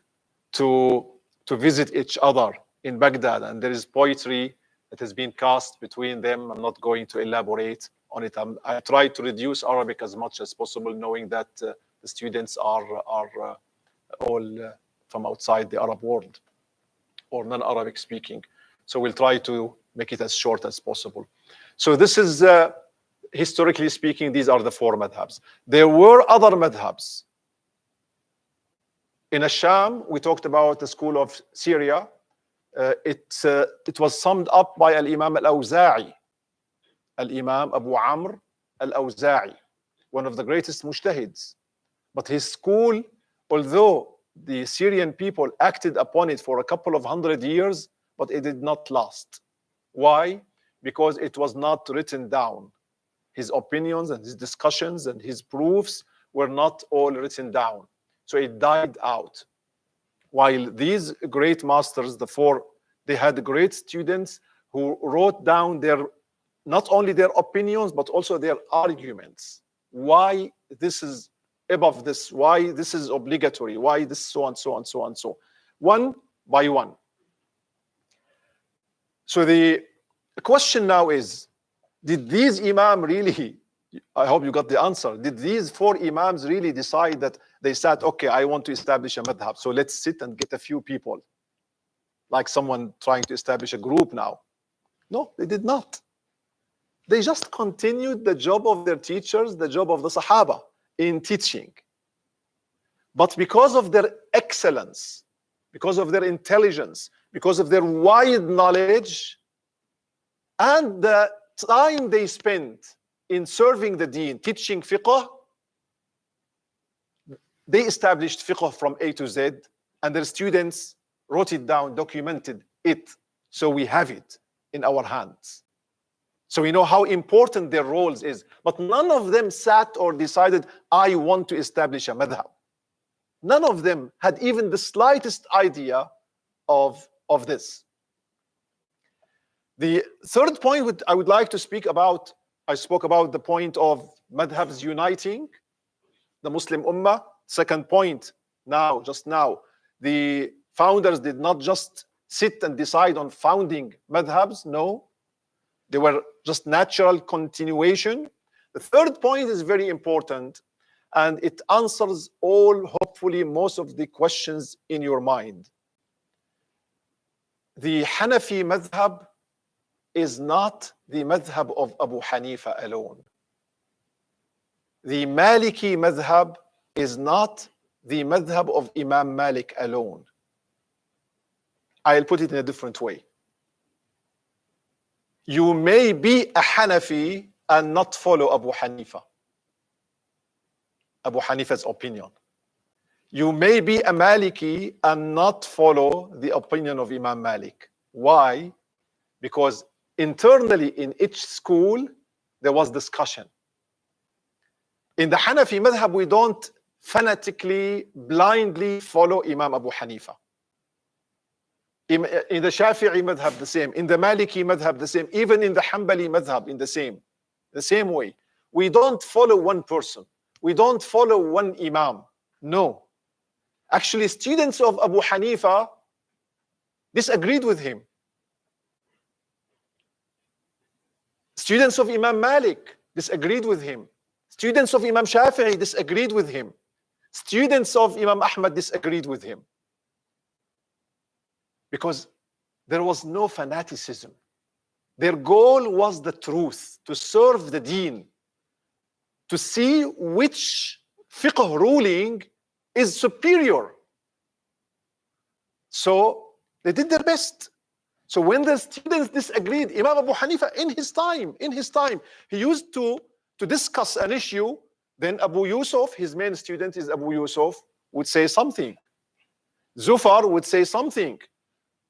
to visit each other in Baghdad, and there is poetry that has been cast between them. I'm not going to elaborate on it. I try to reduce Arabic as much as possible, knowing that the students are all from outside the Arab world or non-Arabic speaking. So we'll try to make it as short as possible. So this is, historically speaking, these are the four madhabs. There were other madhabs. In Asham, we talked about the school of Syria. It was summed up by Al-Imam Al-Awza'i, Al-Imam Abu Amr Al-Awza'i, one of the greatest mujtahids. But his school, although the Syrian people acted upon it for a couple of 100 years, but it did not last. Why? Because it was not written down. His opinions and his discussions and his proofs were not all written down. So it died out. While these great masters, the four, they had great students who wrote down not only their opinions, but also their arguments. Why this is above this, why this is obligatory, why this so and so and so and so, one by one. So the question now is, did these imams really, I hope you got the answer, did these four imams really decide that they said, okay, I want to establish a madhab, so let's sit and get a few people, like someone trying to establish a group now? No, they did not. They just continued the job of their teachers, the job of the Sahaba in teaching. But because of their excellence, because of their intelligence, because of their wide knowledge, and the time they spent in serving the deen, teaching fiqh, they established fiqh from A to Z, and their students wrote it down, documented it, so we have it in our hands. So we know how important their roles is. But none of them sat or decided, I want to establish a madhab. None of them had even the slightest idea of this. The third point I would like to speak about, I spoke about the point of madhabs uniting the Muslim Ummah. Second point, just now, the founders did not just sit and decide on founding madhabs. No, they were just natural continuation. The third point is very important, and it answers hopefully most of the questions in your mind. The Hanafi madhab is not the madhab of Abu Hanifa alone. The Maliki madhab is not the madhab of Imam Malik alone. I'll put it in a different way. You may be a Hanafi and not follow Abu Hanifa, Abu Hanifa's opinion. You may be a Maliki and not follow the opinion of Imam Malik. Why? Because internally in each school, there was discussion. In the Hanafi madhab, we don't fanatically, blindly follow Imam Abu Hanifa. In the Shafi'i madhab, the same. In the Maliki madhab, the same. Even in the Hanbali madhab, in the same way. We don't follow one person. We don't follow one Imam. No. Actually, students of Abu Hanifa disagreed with him. Students of Imam Malik disagreed with him. Students of Imam Shafi'i disagreed with him. Students of Imam Ahmad disagreed with him. Because there was no fanaticism. Their goal was the truth, to serve the deen, to see which fiqh ruling is superior. So they did their best. So when the students disagreed, Imam Abu Hanifa in his time, he used to discuss an issue. Then Abu Yusuf, his main student is Abu Yusuf, would say something. Zufar would say something.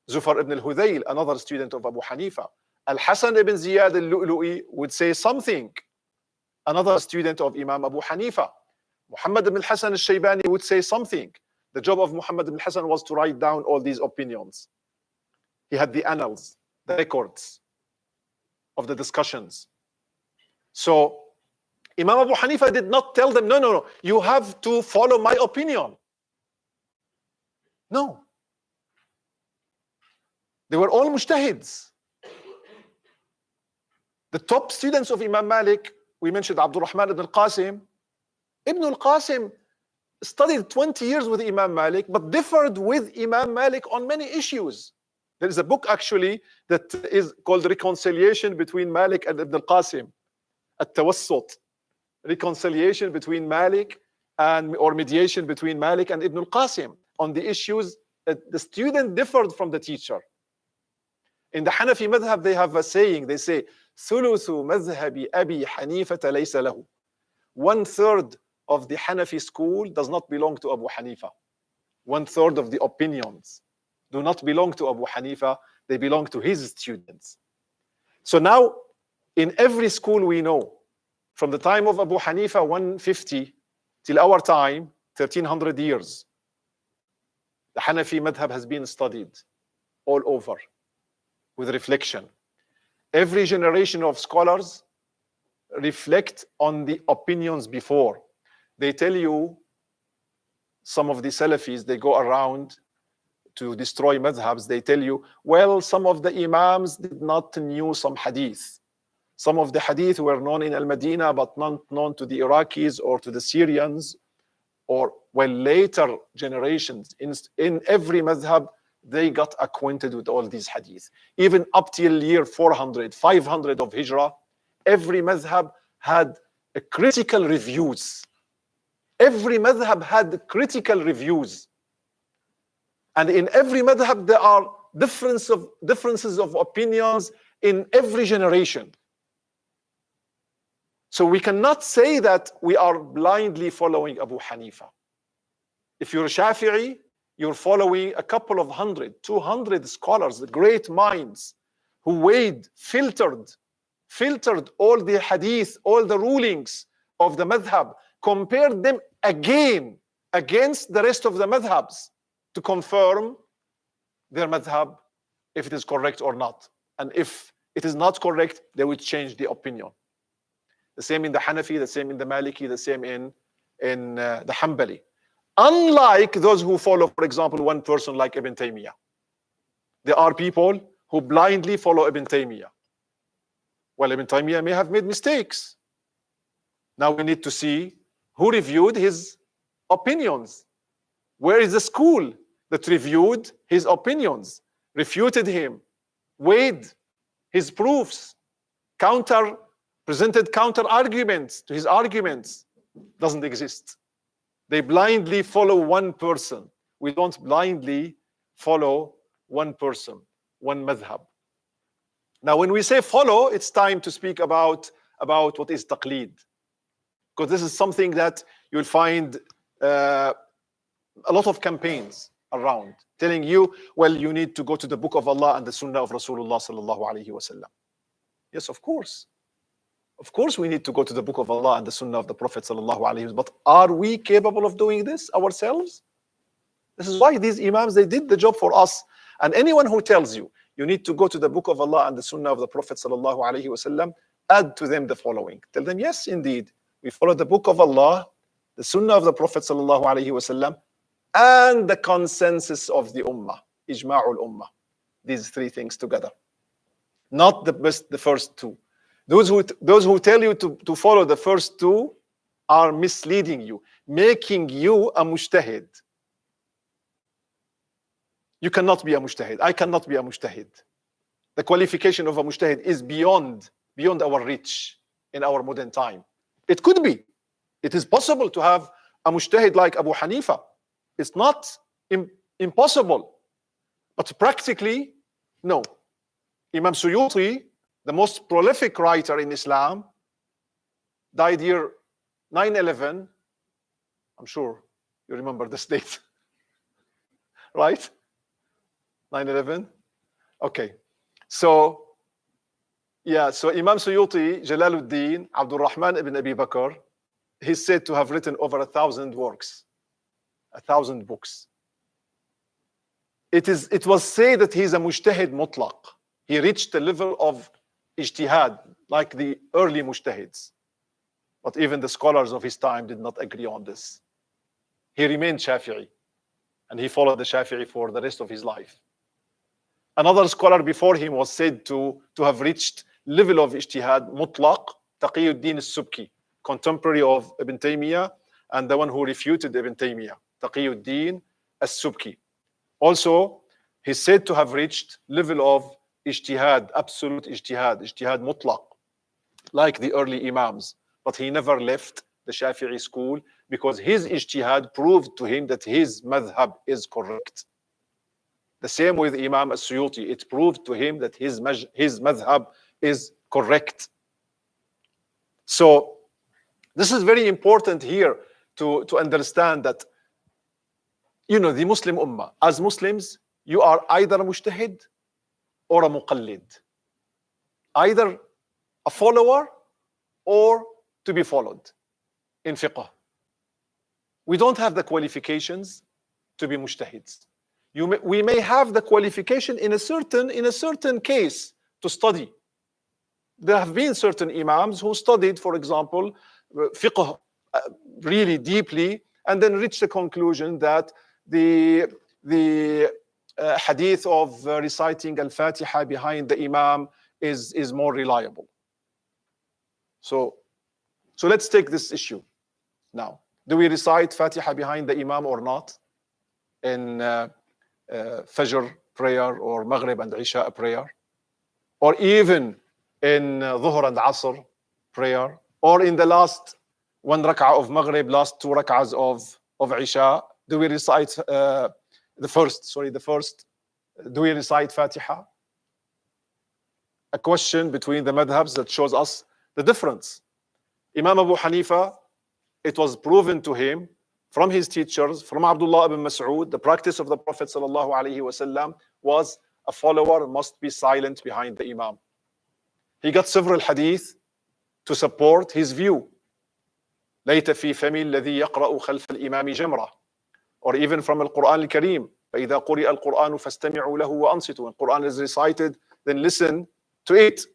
Zufar ibn al-Hudayl, another student of Abu Hanifa. Al-Hasan ibn Ziyad al-Lu'lu'i would say something. Another student of Imam Abu Hanifa. Muhammad ibn al-Hasan al-Shaybani would say something. The job of Muhammad ibn al-Hasan was to write down all these opinions. He had the annals, the records of the discussions. So Imam Abu Hanifa did not tell them, no, you have to follow my opinion. No. They were all mujtahids. The top students of Imam Malik, we mentioned Abdul Rahman ibn al-Qasim. Ibn al-Qasim studied 20 years with Imam Malik, but differed with Imam Malik on many issues. There is a book actually that is called Reconciliation between Malik and Ibn al-Qasim. At-Tawassut. Reconciliation between Malik or mediation between Malik and Ibn al-Qasim on the issues that the student differed from the teacher. In the Hanafi madhab, they have a saying, they say, ثُلُثُ مَذْهَبِ أَبِي حَنِيفَةَ لَيْسَ لَهُ. 1/3 of the Hanafi school does not belong to Abu Hanifa. 1/3 of the opinions do not belong to Abu Hanifa, they belong to his students. So now, in every school we know, from the time of Abu Hanifa 150 till our time, 1300 years, the Hanafi madhab has been studied all over with reflection. Every generation of scholars reflect on the opinions before. They tell you, some of the Salafis, they go around to destroy madhabs. They tell you, well, some of the Imams did not know some hadith. Some of the hadith were known in Al-Madinah, but not known to the Iraqis or to the Syrians, or well, later generations. In every madhab, they got acquainted with all these hadith. Even up till year 400, 500 of Hijrah, every madhab had a critical reviews. Every madhab had critical reviews. And in every madhab, there are differences of opinions in every generation. So we cannot say that we are blindly following Abu Hanifa. If you're Shafi'i, you're following a couple of 100, 200 scholars, the great minds who weighed, filtered all the hadith, all the rulings of the madhab, compared them again against the rest of the madhabs to confirm their madhab, if it is correct or not. And if it is not correct, they would change the opinion. The same in the Hanafi, the same in the Maliki, the same in the Hanbali. Unlike those who follow, for example, one person like Ibn Taymiyyah. There are people who blindly follow Ibn Taymiyyah. Well, Ibn Taymiyyah may have made mistakes. Now we need to see who reviewed his opinions. Where is the school that reviewed his opinions, refuted him, weighed his proofs, presented counter arguments to his arguments? Doesn't exist. They blindly follow one person. We don't blindly follow one person, one madhab. Now, when we say follow, it's time to speak about about what is taqleed, because this is something that you'll find a lot of campaigns around telling you, well, you need to go to the book of Allah and the sunnah of Rasulullah sallallahu alaihi wasallam. Yes, of course. Of course, we need to go to the book of Allah and the sunnah of the Prophet sallallahu alaihi wasallam. But are we capable of doing this ourselves? This is why these imams, they did the job for us. And anyone who tells you you need to go to the book of Allah and the sunnah of the Prophet sallallahu alaihi wasallam, add to them the following. Tell them, yes, indeed, we follow the book of Allah, the sunnah of the Prophet sallallahu alaihi wasallam, and the consensus of the ummah, ijma'ul ummah. These three things together. Not the first two. Those who tell you to follow the first two are misleading you, making you a mujtahid. You cannot be a mujtahid. I cannot be a mujtahid. The qualification of a mujtahid is beyond our reach in our modern time. It could be. It is possible to have a mujtahid like Abu Hanifa. It's not impossible. But practically, no. Imam Suyuti, the most prolific writer in Islam, died year 9/11. I'm sure you remember this date. Right? 9/11? Okay. So, yeah, so Imam Suyuti, Jalaluddin, Abdul Rahman ibn Abi Bakr, he's said to have written over 1,000 works, 1,000 books. It was said that he's a mujtahid mutlaq. He reached the level of ijtihad, like the early mujtahids. But even the scholars of his time did not agree on this. He remained Shafi'i, and he followed the Shafi'i for the rest of his life. Another scholar before him was said to have reached level of ijtihad mutlaq, Taqiyuddin al-Subki, contemporary of Ibn Taymiyyah, and the one who refuted Ibn Taymiyyah, Taqiyuddin al-Subki. Also, he's said to have reached level of ijtihad, absolute ijtihad mutlaq, like the early imams. But he never left the Shafi'i school because his ijtihad proved to him that his madhab is correct. The same with Imam As-Suyuti. It proved to him that his madhab is correct. So this is very important here to understand that, the Muslim ummah, as Muslims, you are either a mujtahid or a muqallid. Either a follower or to be followed in fiqh. We don't have the qualifications to be mujtahids. We may have the qualification in a certain case to study. There have been certain imams who studied, for example, fiqh really deeply, and then reached the conclusion that the hadith of reciting al-Fatiha behind the imam is more reliable. So let's take this issue now. Do we recite Fatiha behind the imam or not in Fajr prayer or Maghrib and Isha prayer, or even in Dhuhr and Asr prayer, or in the last one rak'ah of Maghrib, last two rak'ahs of Isha? Do we recite the first? Do we recite Fatiha? A question between the madhabs that shows us the difference. Imam Abu Hanifa, it was proven to him from his teachers, from Abdullah ibn Mas'ud, the practice of the Prophet sallallahu alaihi wasallam was a follower must be silent behind the imam. He got several hadith to support his view. ليت في فم الذي يقرأ خلف الإمام جمرة. Or even from Al-Quran Al-Kareem, فإذا قرئ القرآن فاستمعوا له وأنصتوا. When Quran is recited, then listen to it.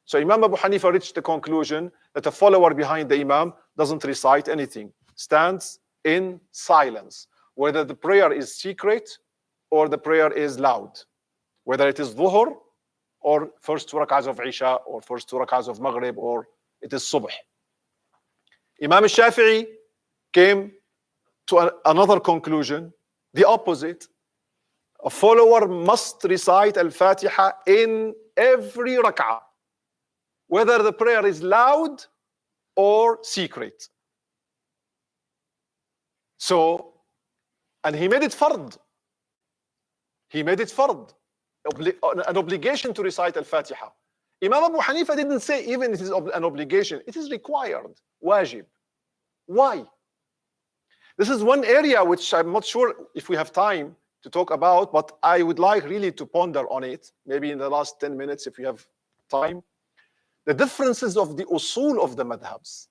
So Imam Abu Hanifa reached the conclusion that a follower behind the imam doesn't recite anything, stands in silence, whether the prayer is secret or the prayer is loud, whether it is Dhuhr or first two rak'ahs of Isha or first two rak'ahs of Maghrib or it is Subh. Imam Shafi'i came to another conclusion, the opposite. A follower must recite Al-Fatiha in every rak'ah, whether the prayer is loud or secret. So, and he made it fard. He made it fard, an obligation to recite Al-Fatiha Imam Abu Hanifa didn't say even it is an obligation. It is required, wajib. Why? This is one area which I'm not sure if we have time to talk about, but I would like really to ponder on it, maybe in the last 10 minutes if we have time. The differences of the usul of the madhabs.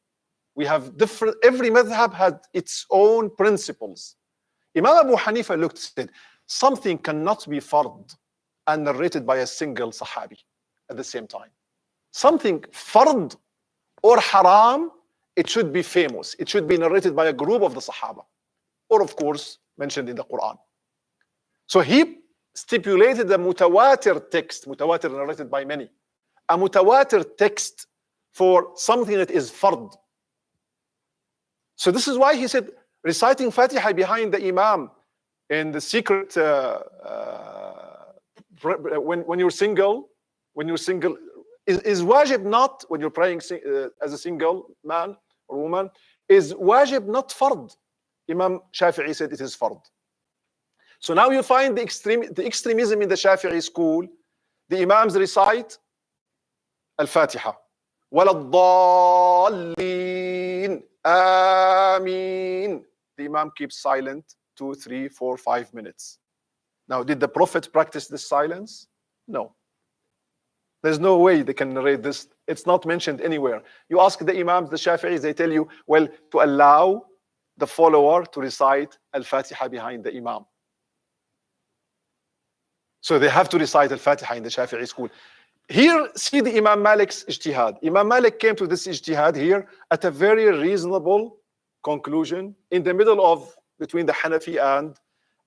We have different, every madhab had its own principles. Imam Abu Hanifa looked and said, something cannot be fard and narrated by a single sahabi at the same time. Something fard or haram, it should be famous. It should be narrated by a group of the Sahaba, or of course, mentioned in the Quran. So he stipulated a mutawatir text, mutawatir narrated by many, a mutawatir text for something that is fard. So this is why he said, reciting Fatiha behind the Imam in the secret, when you're single, is wajib not, when you're praying as a single man or woman, is wajib not fard. Imam Shafi'i said it is fard. So now you find the extremism in the Shafi'i school. The Imams recite Al-Fatiha. وَلَا Ameen. The Imam keeps silent 2, 3, 4, 5 minutes. Now, did the Prophet practice this silence? No. There's no way they can narrate this. It's not mentioned anywhere. You ask the Imams, the Shafi'is, they tell you, well, to allow the follower to recite Al-Fatiha behind the Imam. So they have to recite Al-Fatiha in the Shafi'i school. Here, see the Imam Malik's ijtihad. Imam Malik came to this ijtihad here at a very reasonable conclusion in the middle of between the Hanafi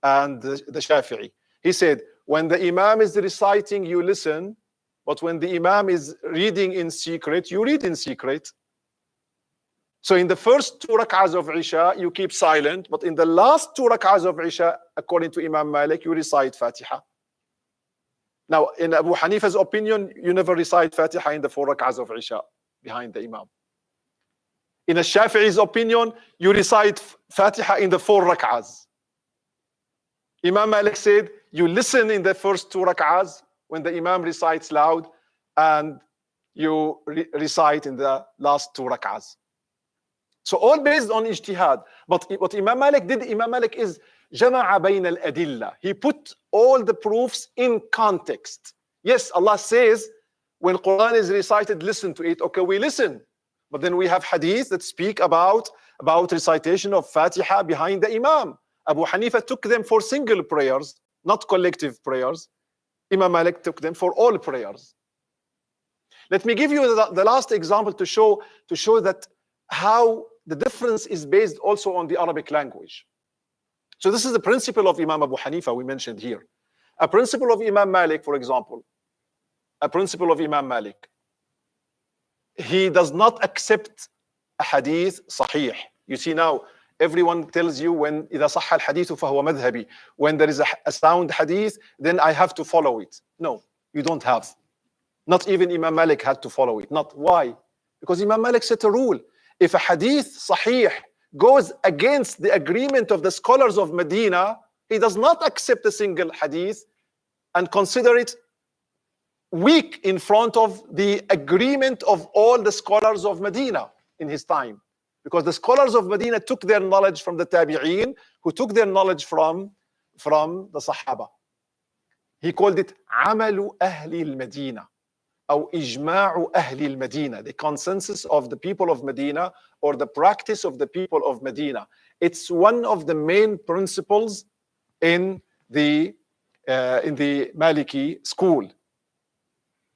and the Shafi'i. He said, when the Imam is reciting, you listen, but when the Imam is reading in secret, you read in secret. So in the first 2 rak'ahs of Isha, you keep silent, but in the last 2 rak'ahs of Isha, according to Imam Malik, you recite Fatiha. Now, in Abu Hanifa's opinion, you never recite Fatiha in the 4 rak'ahs of Isha behind the Imam. In a Shafi'i's opinion, you recite Fatiha in the 4 rak'ahs. Imam Malik said, you listen in the first 2 rak'ahs when the Imam recites loud, and you recite in the last 2 rak'ahs. So all based on ijtihad. But what Imam Malik did, Imam Malik is jama'a bayna al-adilla. He put all the proofs in context. Yes, Allah says, when Quran is recited, listen to it. Okay, we listen. But then we have hadith that speak about recitation of Fatiha behind the Imam. Abu Hanifa took them for single prayers, not collective prayers. Imam Malik took them for all prayers. Let me give you the last example to show that how the difference is based also on the Arabic language. So this is the principle of Imam Abu Hanifa we mentioned here. A principle of Imam Malik, for example, a principle of Imam Malik. He does not accept a hadith sahih. You see now, everyone tells you when إذا صح الحديث فهو مذهبي. When there is a sound hadith, then I have to follow it. No, you don't have. Not even Imam Malik had to follow it. Not why? Because Imam Malik set a rule. If a hadith sahih goes against the agreement of the scholars of Medina, he does not accept a single hadith and consider it weak in front of the agreement of all the scholars of Medina in his time. Because the scholars of Medina took their knowledge from the Tabi'een, who took their knowledge from the Sahaba. He called it عمل أهل المدينة أو إجماع أهل المدينة, the consensus of the people of Medina, or the practice of the people of Medina. It's one of the main principles in the Maliki school.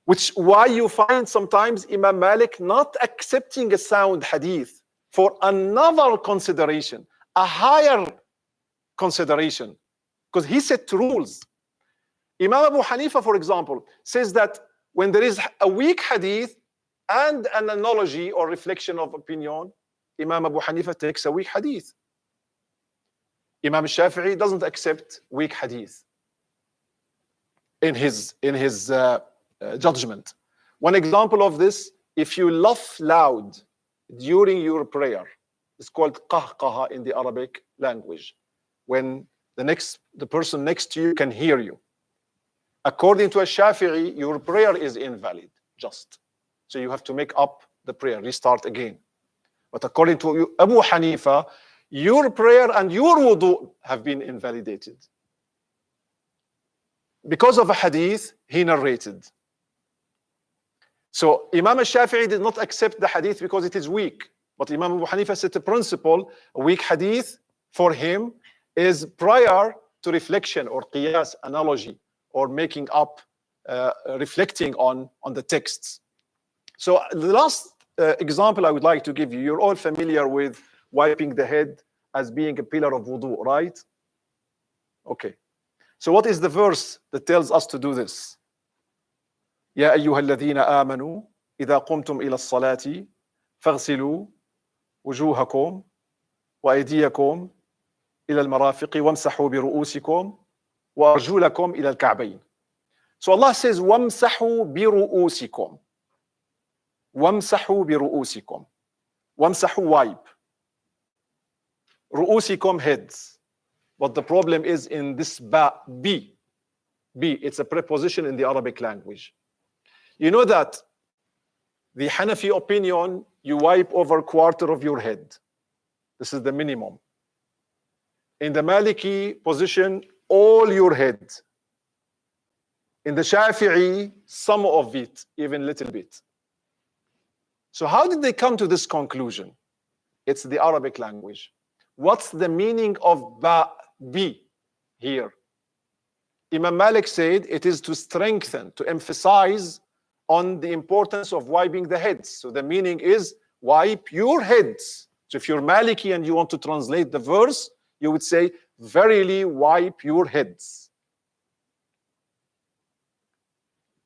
Which why you find sometimes Imam Malik not accepting a sound hadith for another consideration, a higher consideration, because he set rules. Imam Abu Hanifa, for example, says that when there is a weak hadith and an analogy or reflection of opinion, Imam Abu Hanifa takes a weak hadith. Imam Shafi'i doesn't accept weak hadith in his judgment. One example of this, if you laugh loud during your prayer, it's called qahqaha in the Arabic language, when the person next to you can hear you. According to a Shafi'i, your prayer is invalid. just. So you have to make up the prayer, restart again. But according to Abu Hanifa, your prayer and your wudu have been invalidated because of a hadith he narrated. So Imam al-Shafi'i did not accept the hadith because it is weak. But Imam Abu Hanifa set a principle: a weak hadith for him is prior to reflection or qiyas, analogy, or making up, reflecting on the texts. So the last example I would like to give you, you're all familiar with wiping the head as being a pillar of wudu, right? Okay. So what is the verse that tells us to do this? يا أيها الذين آمنوا إذا قمتم إلى الصلاة فاغسلوا وجوهكم وأيديكم إلى المرافق وامسحوا برؤوسكم وأرجلكم إلى الكعبين. So Allah says وامسحوا برؤوسكم. وامسحوا برؤوسكم. وامسحوا wipe. رؤوسكم heads. But the problem is in this B. It's a preposition in the Arabic language. You know that the Hanafi opinion, you wipe over a quarter of your head. This is the minimum. In the Maliki position, all your head. In the Shafi'i, some of it, even a little bit. So how did they come to this conclusion? It's the Arabic language. What's the meaning of B here? Imam Malik said it is to strengthen, to emphasize on the importance of wiping the heads. So the meaning is wipe your heads. So if you're Maliki and you want to translate the verse, you would say, verily wipe your heads.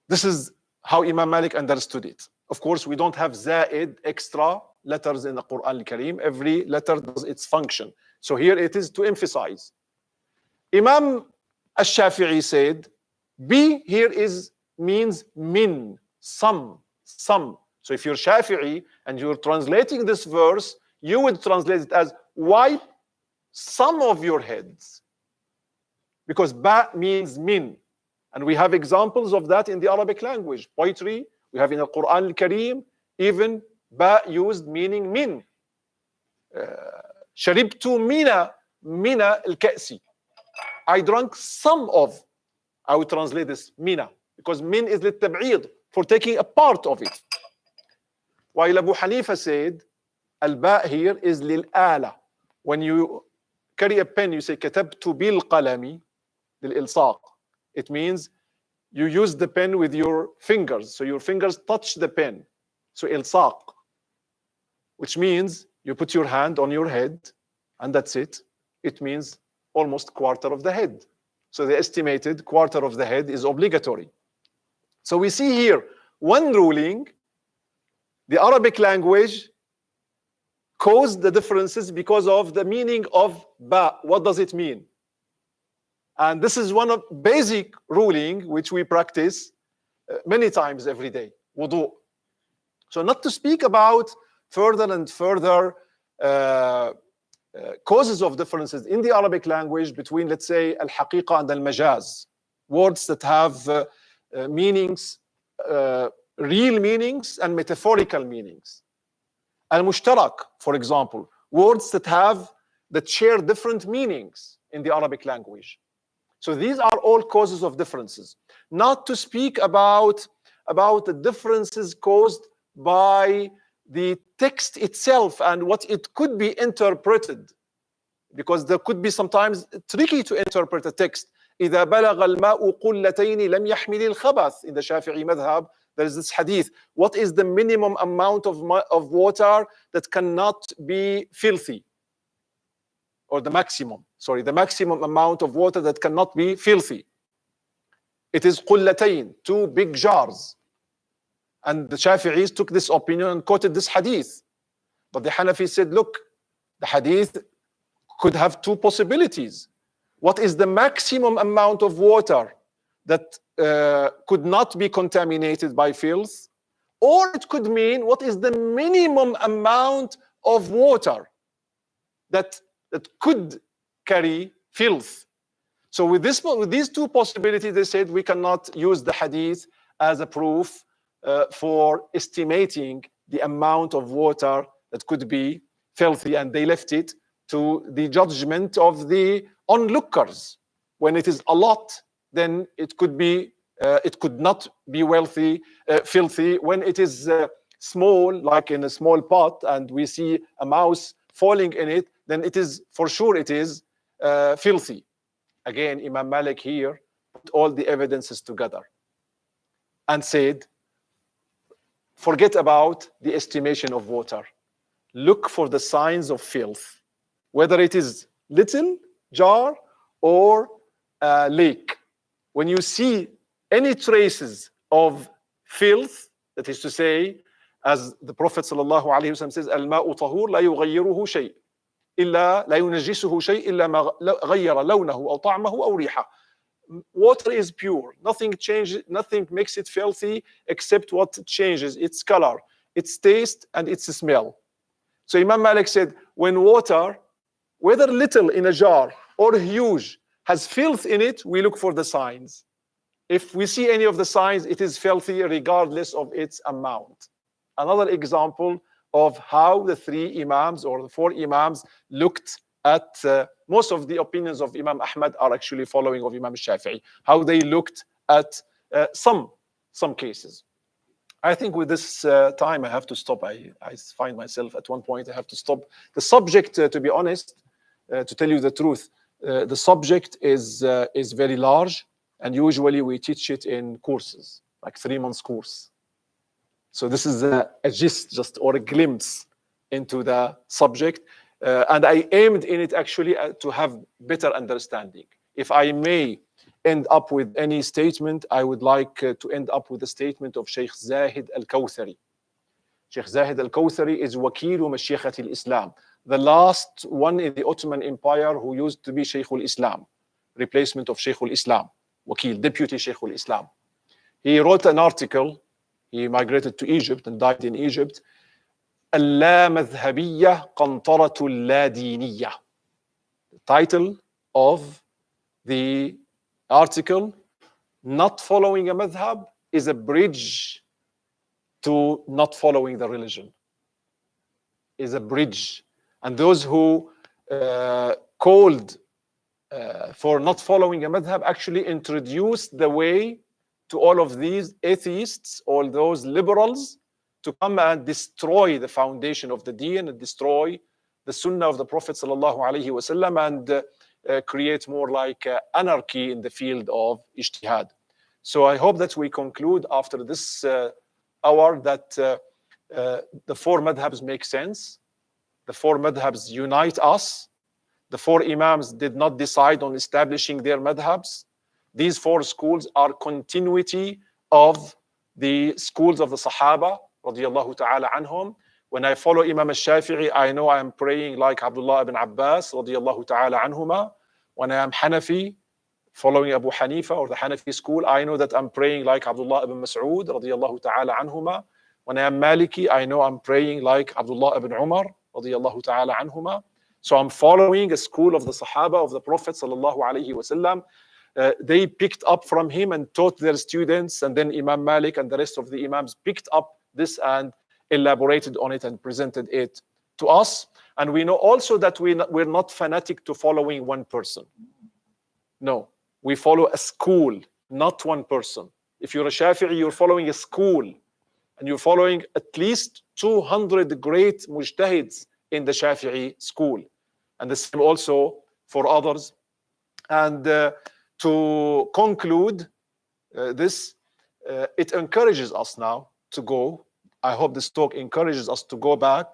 This is how Imam Malik understood it. Of course, we don't have zaid, extra letters in the Quran al-Karim. Every letter does its function. So here it is to emphasize. Imam al-Shafi'i said, B here means min, some. So if you're Shafi'i and you're translating this verse, you would translate it as wipe some of your heads. Because ba means min. And we have examples of that in the Arabic language. Poetry, we have in the Quran al-Karim, even ba used meaning min. Sharibtu mina al-ka'si. I drank some of. I would translate this mina, because min is lit-tab'id, for taking a part of it. While Abu Hanifa said, al-ba here is lil-ala. When you carry a pen, you say katabtu bil-qalami, lil-ilsaq. It means you use the pen with your fingers. So your fingers touch the pen. So ilsaq, which means you put your hand on your head, and that's it. It means almost quarter of the head. So the estimated quarter of the head is obligatory. So we see here one ruling, the Arabic language caused the differences because of the meaning of ba. What does it mean? And this is one of basic ruling which we practice many times every day, wudu. So not to speak about further and further causes of differences in the Arabic language between, let's say, al-haqiqa and al-majaz, words that have meanings, real meanings and metaphorical meanings. Al-mushtarak, for example, words that share different meanings in the Arabic language. So these are all causes of differences. Not to speak about the differences caused by the text itself and what it could be interpreted, because there could be sometimes tricky to interpret a text. إذا بلغ الماء قلتين لم يحمل الخبث. In the Shafi'i madhab, there is this hadith. What is the minimum amount of water that cannot be filthy? Or the maximum amount of water that cannot be filthy. It is قلتين, 2 big jars. And the Shafi'is took this opinion and quoted this hadith. But the Hanafi said, look, the hadith could have 2 possibilities. What is the maximum amount of water that could not be contaminated by filth? Or it could mean what is the minimum amount of water that could carry filth. So with these 2 possibilities, they said we cannot use the hadith as a proof for estimating the amount of water that could be filthy, and they left it to the judgment of the onlookers. When it is a lot, then it could be it could not be filthy. When it is small, like in a small pot, and we see a mouse falling in it, then it is for sure it is filthy. Again, Imam Malik here put all the evidences together and said, forget about the estimation of water. Look for the signs of filth, whether it is little jar or lake. When you see any traces of filth, that is to say, as the Prophet ﷺ says, الماء طهور لا يغيره شيء إلا لا ينجسه شيء إلا ما غير لونه أو طعمه أو ريحه. Water is pure. Nothing changes, nothing makes it filthy except what changes its color, its taste, and its smell. So Imam Malik said, when water, whether little in a jar or huge, has filth in it, we look for the signs. If we see any of the signs, it is filthy regardless of its amount. Another example of how the three Imams or the four Imams looked at most of the opinions of Imam Ahmad are actually following of Imam Shafi'i, how they looked at some cases. I think with this time I have to stop. I find myself at one point I have to stop. The subject, to be honest, to tell you the truth, the subject is very large, and usually we teach it in courses, like 3 months course. So this is a gist, just or a glimpse into the subject. And I aimed in it actually to have better understanding. If I may end up with any statement, I would like to end up with a statement of Sheikh Zahid Al-Kawthari. Sheikh Zahid Al-Kawthari is Wakilu Mashayikhat al-Islam, the last one in the Ottoman Empire who used to be Shaykh al-Islam, replacement of Shaykh al-Islam, Wakil, deputy Shaykh al-Islam. He wrote an article. He migrated to Egypt and died in Egypt. اللامذهبية قنطرة اللادينية. The title of the article, not following a madhab is a bridge to not following the religion. Is a bridge. And those who called for not following a madhab actually introduced the way to all of these atheists, all those liberals, to come and destroy the foundation of the deen and destroy the sunnah of the Prophet ﷺ and create more like anarchy in the field of ijtihad. So I hope that we conclude after this hour that the four madhabs make sense. The four madhabs unite us. The four imams did not decide on establishing their madhabs. These four schools are continuity of the schools of the Sahaba, radiyallahu ta'ala anhum. When I follow Imam al-Shafi'i, I know I am praying like Abdullah ibn Abbas, radiyallahu ta'ala anhuma. When I am Hanafi, following Abu Hanifa or the Hanafi school, I know that I'm praying like Abdullah ibn Mas'ud, radiyallahu ta'ala anhuma. When I am Maliki, I know I'm praying like Abdullah ibn Umar, radiyallahu ta'ala anhuma. So I'm following a school of the Sahaba of the Prophet sallallahu alayhi wa sallam. They picked up from him and taught their students, and then Imam Malik and the rest of the Imams picked up this and elaborated on it and presented it to us. And we know also that we're not fanatic to following one person. No, we follow a school, not one person. If you're a Shafi'i, you're following a school, and you're following at least 200 great mujtahids in the Shafi'i school. And the same also for others. And to conclude this, it encourages us now to go. I hope this talk encourages us to go back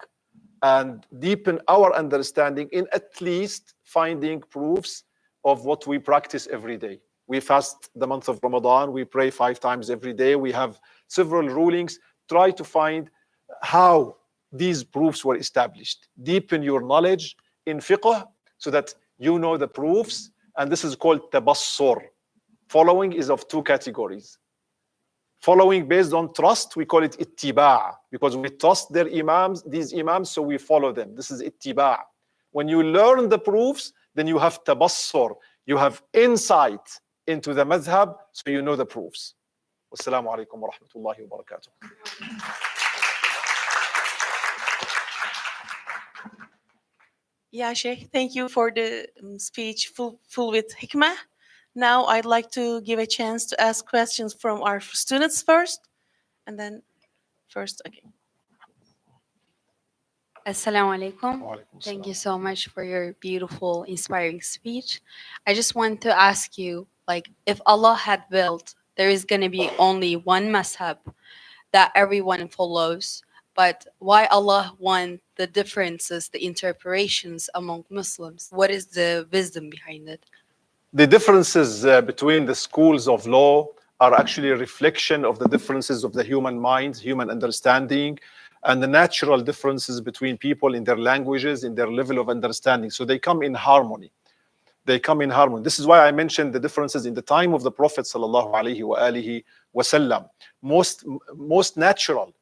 and deepen our understanding in at least finding proofs of what we practice every day. We fast the month of Ramadan. We pray 5 times every day. We have several rulings. Try to find how these proofs were established. Deepen your knowledge in fiqh so that you know the proofs. And this is called tabassur. Following is of 2 categories. Following based on trust, we call it ittiba', because we trust their imams, these imams, so we follow them. This is ittiba'. When you learn the proofs, then you have tabassur. You have insight into the madhab, so you know the proofs. Wassalamu alaikum wa rahmatullahi wa barakatuh. Yeah, Sheikh, thank you for the speech full with hikmah. Now I'd like to give a chance to ask questions from our students first, and then first again. Assalamu alaikum. Wa alaikum Thank assalam. you so much for your beautiful, inspiring speech. I just want to ask you, like, if Allah had willed, there is going to be only one mazhab that everyone follows, but why Allah want the differences, the interpretations among Muslims? What is the wisdom behind it? The differences between the schools of law are actually a reflection of the differences of the human mind, human understanding, and the natural differences between people in their languages, in their level of understanding. So they come in harmony. They come in harmony. This is why I mentioned the differences in the time of the Prophet sallallahu alaihi wa alihi wasallam. Most natural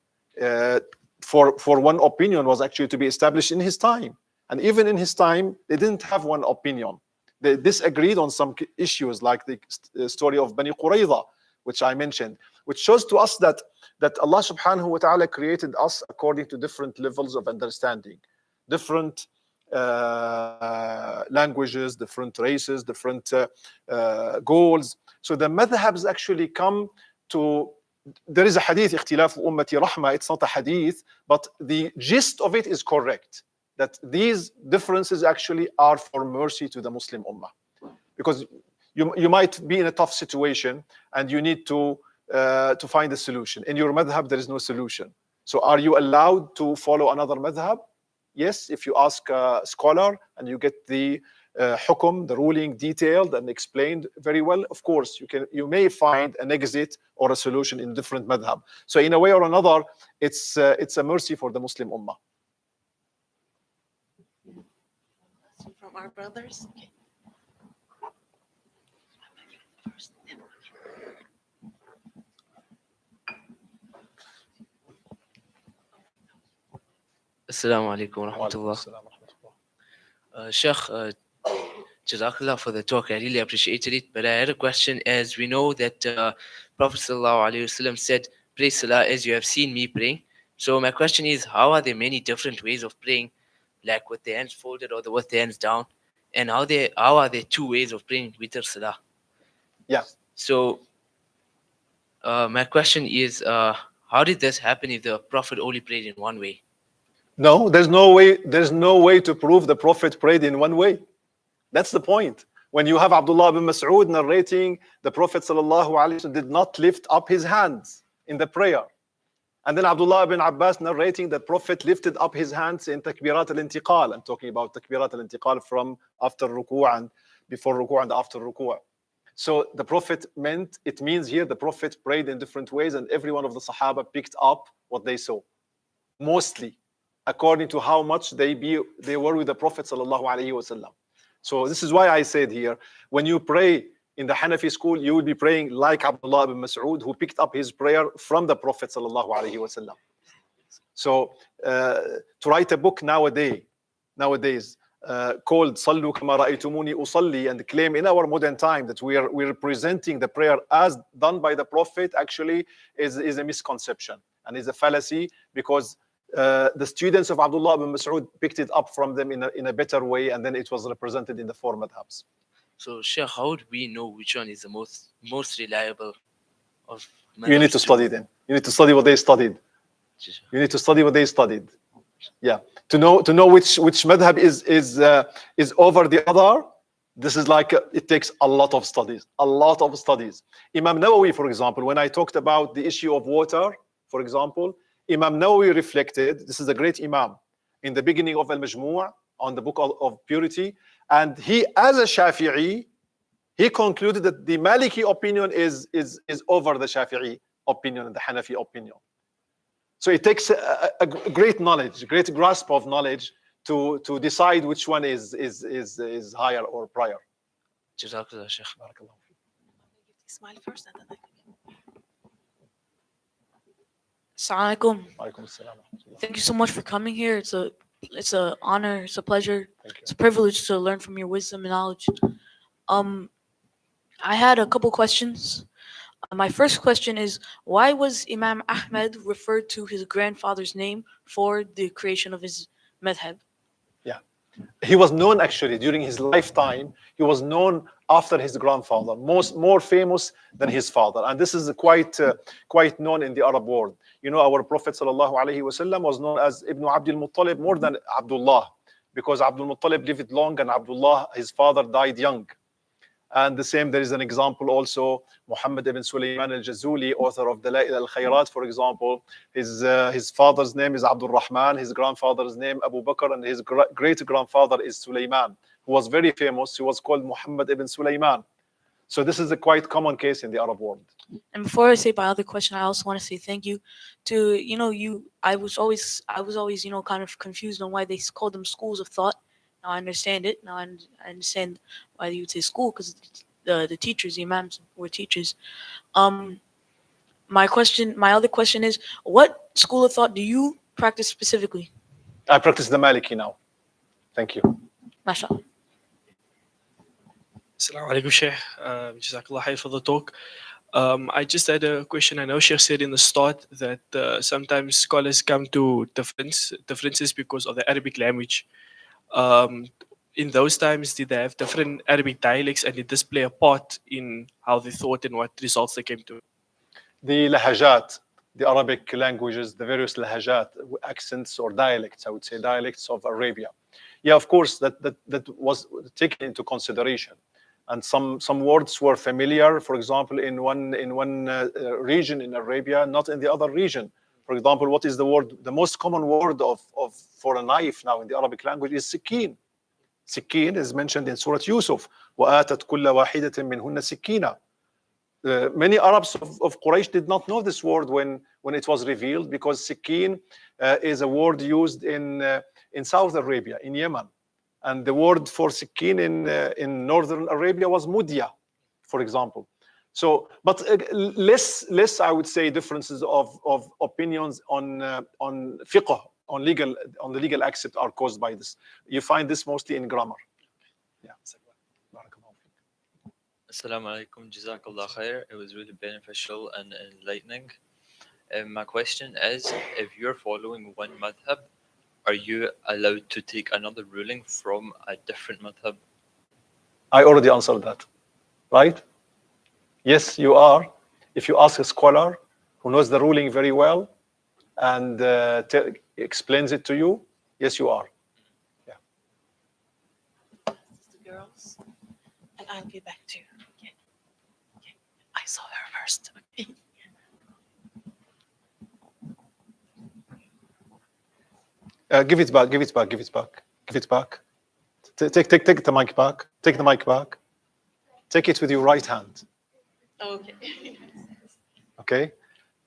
for one opinion was actually to be established in his time. And even in his time, they didn't have one opinion. They disagreed on some issues, like the story of Bani Qurayza, which I mentioned, which shows to us that Allah subhanahu wa ta'ala created us according to different levels of understanding, different languages, different races, different goals. So the madhabs actually come to, there is a hadith, اختلاف أمتي رحمة, it's not a hadith, but the gist of it is correct, that these differences actually are for mercy to the Muslim Ummah. Because you might be in a tough situation and you need to find a solution. In your madhab, there is no solution. So are you allowed to follow another madhab? Yes, if you ask a scholar and you get the hukum, the ruling detailed and explained very well, of course, you may find an exit or a solution in different madhab. So in a way or another, it's a mercy for the Muslim Ummah. From our brothers. Okay. Assalamu alaikum wa rahmatullah. Sheikh, Jazakallah for the talk. I really appreciated it. But I had a question. As we know that Prophet Sallallahu Alaihi Wasallam said, pray Salah as you have seen me praying. So my question is, how are there many different ways of praying, like with the hands folded or with the hands down? And how are there two ways of praying Witr Salah? Yeah. So my question is, how did this happen if the Prophet only prayed in one way? No, there's no way to prove the Prophet prayed in one way. That's the point. When you have Abdullah ibn Mas'ud narrating, the Prophet sallallahu alaihi wasallam did not lift up his hands in the prayer. And then Abdullah ibn Abbas narrating the Prophet lifted up his hands in Takbirat al-Intiqal. I'm talking about Takbirat al-Intiqal from after ruku' and before ruku' and after ruku'. So the Prophet it means here the Prophet prayed in different ways, and every one of the Sahaba picked up what they saw. Mostly, according to how much they were with the Prophet sallallahu alaihi wasallam. So this is why I said here, when you pray in the Hanafi school, you will be praying like Abdullah ibn Mas'ud, who picked up his prayer from the Prophet sallallahu alaihi wasallam. So to write a book nowadays called "Sallu kama ra'aytumuni usalli" and claim in our modern time that we're presenting the prayer as done by the Prophet actually is a misconception and is a fallacy, because the students of Abdullah ibn Mas'ud picked it up from them in a better way, and then it was represented in the four madhabs. So, Sheikh, how do we know which one is the most reliable of madhabs? You need to study them. You need to study what they studied. You need to study what they studied. Yeah, to know which madhab is over the other. This is like it takes a lot of studies. Imam Nawawi, for example, when I talked about the issue of water, for example, Imam Nawawi reflected, this is a great Imam, in the beginning of Al-Majmu' on the book of purity, and he, as a Shafi'i, he concluded that the Maliki opinion is over the Shafi'i opinion and the Hanafi opinion. So it takes a great knowledge, great grasp of knowledge to decide which one is higher or prior. Jazakallah, Sheikh. Smile first and then I Assalamu alaikum. Assalam. Thank you so much for coming here. It's a honor. It's a pleasure. Thank you. It's a privilege to learn from your wisdom and knowledge. I had a couple questions. My first question is, why was Imam Ahmed referred to his grandfather's name for the creation of his madhab? He was known actually during his lifetime. He was known after his grandfather, more famous than his father, and this is quite known in the Arab world. You know, our Prophet sallallahu alaihi wasallam was known as Ibn Abdul Muttalib more than Abdullah, because Abdul Muttalib lived long and Abdullah, his father, died young. And the same, there is an example also, Muhammad ibn Sulaiman al-Jazuli, author of Dalail al-Khayrat, for example. His father's name is Abdul Rahman, his grandfather's name Abu Bakr, and his great-grandfather is Sulaiman, who was very famous. He was called Muhammad ibn Sulaiman. So this is a quite common case in the Arab world. And before I say my other question, I also want to say thank you to I was always kind of confused on why they called them schools of thought. Now I understand it. Now I understand why you would say school, because the teachers, the imams were teachers. My other question is, what school of thought do you practice specifically? I practice the Maliki now. Thank you. MashaAllah. Assalamu alaikum, Sheikh. Jazakallah khair for the talk. I just had a question. I know Sheikh said in the start that sometimes scholars come to differences because of the Arabic language. In those times, did they have different Arabic dialects, and did this play a part in how they thought and what results they came to? The lahajat, the Arabic languages, the various lahajat, accents or dialects, I would say dialects of Arabia. Yeah, of course, that was taken into consideration. And some words were familiar, for example, in one region in Arabia, not in the other region. For example, what is the most common word for a knife now in the Arabic language is sikin. Sikin is mentioned in Surah Yusuf. وَآتَتْ كُلَّ وَاحِدَةٍ مِّنْهُنَّ سِكِّينًا. Many Arabs of Quraysh did not know this word when it was revealed, because sikin is a word used in South Arabia, in Yemen. And the word for sikin in Northern Arabia was mudya, for example. So, but less, I would say, differences of opinions on fiqh, on the legal accept are caused by this. You find this mostly in grammar. Yeah. Assalamu alaikum, jazakallah khair. It was really beneficial and enlightening. My question is, if you're following one madhab, are you allowed to take another ruling from a different madhab? I already answered that, right? Yes, you are. If you ask a scholar who knows the ruling very well and explains it to you, yes, you are. Yeah. The girls, and I'll get back to you. Okay. Okay. I saw her first. Okay. Give it back. Give it back. Give it back. Give it back. Take the mic back. Take the mic back. Take it with your right hand. Okay. Okay.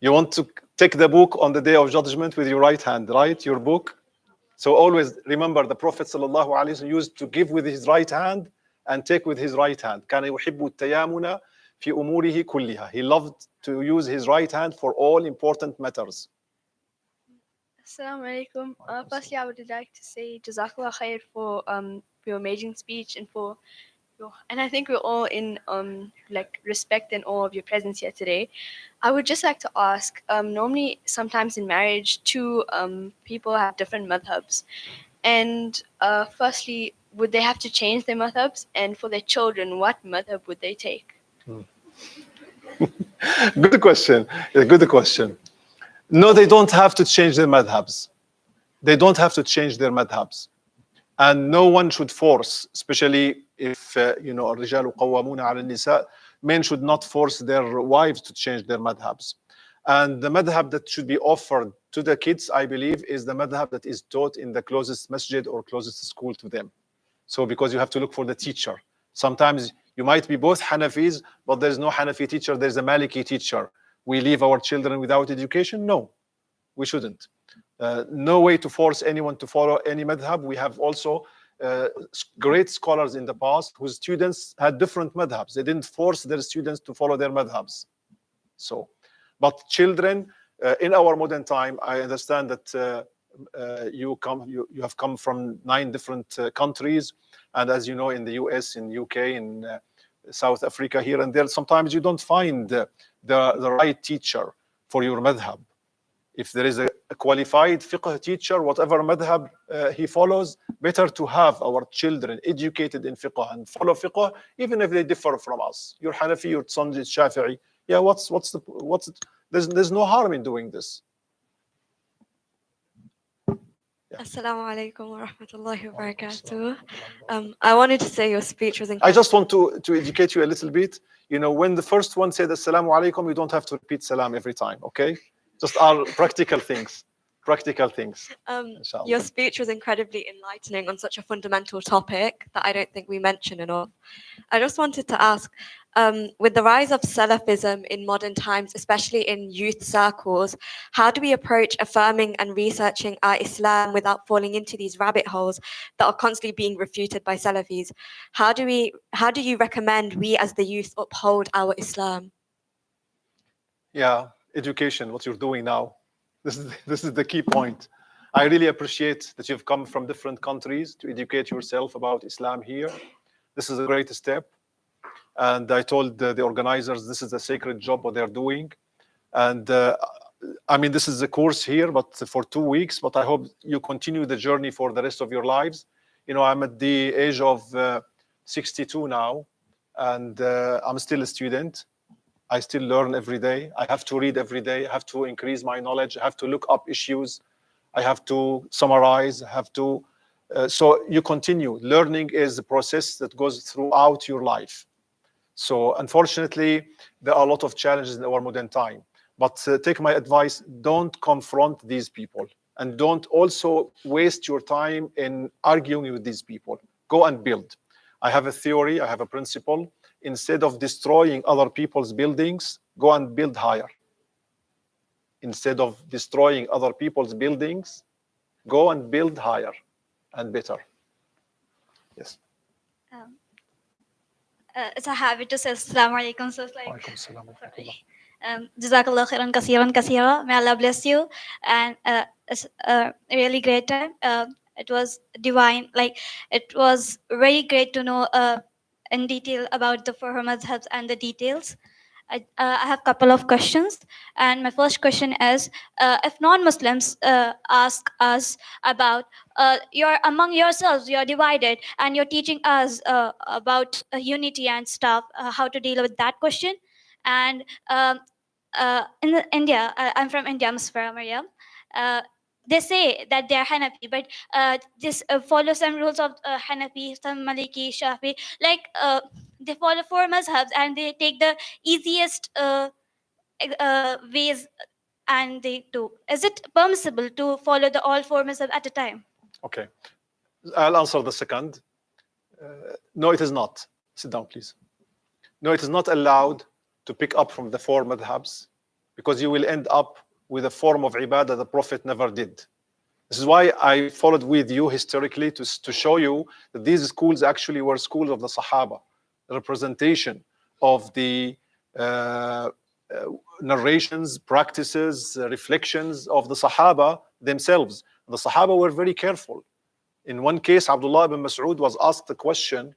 You want to take the book on the day of judgment with your right hand, right? Your book. So always remember, the Prophet sallallahu alaihi wasallam used to give with his right hand and take with his right hand. كان يحب التيامن في أموره كلها. He loved to use his right hand for all important matters. Assalamu alaikum. Firstly, I would like to say Jazakallah khair for your amazing speech and for and I think we're all in like respect and awe of your presence here today. I would just like to ask, normally sometimes in marriage two people have different madhabs, and firstly, would they have to change their madhabs, and for their children, what madhab would they take? Good question. Good question. No, they don't have to change their madhabs. They don't have to change their madhabs. And no one should force, especially if, الرجال قوامون على النساء, men should not force their wives to change their madhabs. And the madhab that should be offered to the kids, I believe, is the madhab that is taught in the closest masjid or closest school to them. So because you have to look for the teacher. Sometimes you might be both Hanafis, but there's no Hanafi teacher, there's a Maliki teacher. We leave our children without education? No, we shouldn't. No way to force anyone to follow any madhab. We have also great scholars in the past whose students had different madhabs. They didn't force their students to follow their madhabs. So, but children, in our modern time, I understand that you have come from 9 different countries, and as you know, in the US, in UK, in South Africa, here and there. Sometimes you don't find the right teacher for your madhab. If there is a qualified fiqh teacher, whatever madhab he follows, better to have our children educated in fiqh and follow fiqh, even if they differ from us. You're Hanafi, your son is Shafi'i. Yeah, there's no harm in doing this. Assalamu alaikum wa rahmatullahi wa barakatuh. I wanted to say your speech was I incredible. just want to educate you a little bit. You know, when the first one said Assalamu alaikum, you don't have to repeat salam every time, okay? Just our practical things. Practical things. Inshallah. Your speech was incredibly enlightening on such a fundamental topic that I don't think we mention enough. I just wanted to ask, with the rise of Salafism in modern times, especially in youth circles, how do we approach affirming and researching our Islam without falling into these rabbit holes that are constantly being refuted by Salafis? How do you recommend we as the youth uphold our Islam? Yeah, education, what you're doing now. This is the key point. I really appreciate that you've come from different countries to educate yourself about Islam here. This is a great step. And I told the organizers this is a sacred job what they're doing. And I mean, this is a course here, but for 2 weeks. But I hope you continue the journey for the rest of your lives. You know, I'm at the age of 62 now, and I'm still a student. I still learn every day. I have to read every day. I have to increase my knowledge. I have to look up issues. I have to summarize. I have to. So you continue. Learning is a process that goes throughout your life. So unfortunately, there are a lot of challenges in our modern time. But take my advice, don't confront these people. And don't also waste your time in arguing with these people. Go and build. I have a theory, I have a principle. Instead of destroying other people's buildings, go and build higher. Instead of destroying other people's buildings, go and build higher and better. Yes. It's a habit to say Assalamu alaikum. So it's like, Walaikum assalam wa rahmatullah. Jazakallah khairan kasiran kasira. May Allah bless you. And it's a really great time. It was divine. Like, it was very great to know in detail about the four madhabs and the details. I have a couple of questions, and my first question is, if non-Muslims ask us about you're among yourselves, you're divided, and you're teaching us about unity and stuff, how to deal with that question. And in India, I'm from India, Musfira Maryam. They say that they're Hanafi, but just follow some rules of Hanafi, some Maliki, Shafi. Like they follow four mazhabs and they take the easiest ways, and they do. Is it permissible to follow the all four mazhabs at a time? Okay. I'll answer the second. No, it is not. Sit down, please. No, it is not allowed to pick up from the four madhabs, because you will end up with a form of ibadah the Prophet never did. This is why I followed with you historically to show you that these schools actually were schools of the Sahaba, the representation of the narrations, practices, reflections of the Sahaba themselves. The Sahaba were very careful. In one case, Abdullah ibn Mas'ud was asked a question,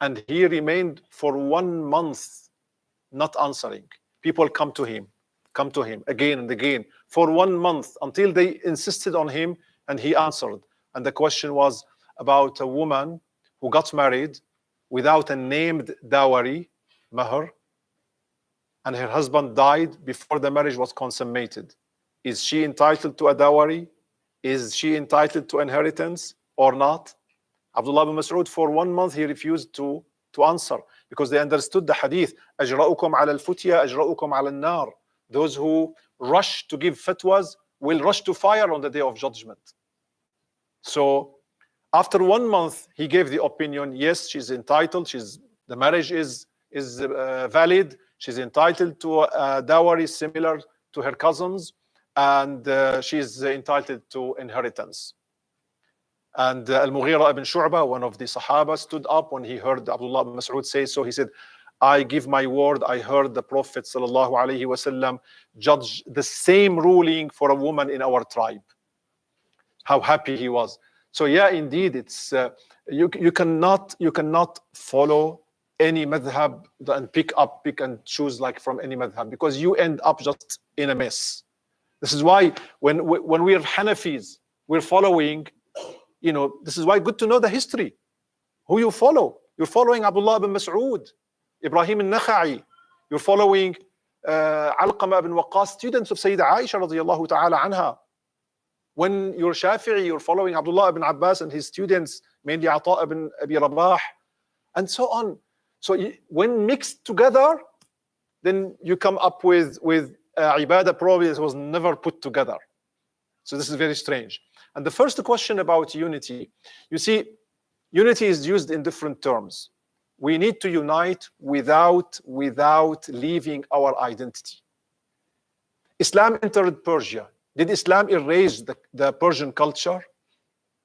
and he remained for 1 month not answering. People come to him again and again for 1 month until they insisted on him, and he answered. And the question was about a woman who got married without a named dowry, mahr, and her husband died before the marriage was consummated. Is she entitled to a dowry? Is she entitled to inheritance or not? Abdullah ibn Mas'ud, for 1 month, he refused to answer, because they understood the hadith, أجرؤكم على الفتية أجرؤكم على النار. Those who rush to give fatwas will rush to fire on the day of judgment. So after 1 month, he gave the opinion, yes, she's entitled, the marriage is valid, she's entitled to a dowry similar to her cousins, and she's entitled to inheritance. And Al-Mughira ibn Shu'bah, one of the Sahaba, stood up when he heard Abdullah ibn Mas'ud say so. He said, I give my word, I heard the Prophet sallallahu alaihi wasallam judge the same ruling for a woman in our tribe. How happy he was. So yeah, indeed, it's you cannot follow any madhab and pick and choose like from any madhab, because you end up just in a mess. This is why when we're Hanafis, we're following, this is why good to know the history. Who you follow? You're following Abdullah ibn Mas'ud, Ibrahim al-Nakha'i. You're following Alqama ibn Waqqas, students of Sayyidah Aisha radiyallahu ta'ala anha. When you're Shafi'i, you're following Abdullah ibn Abbas and his students, mainly Ata ibn Abi Rabah, and so on. So when mixed together, then you come up with ibadah probably that was never put together. So this is very strange. And the first question about unity, you see, unity is used in different terms. We need to unite without leaving our identity. Islam entered Persia. Did Islam erase the Persian culture?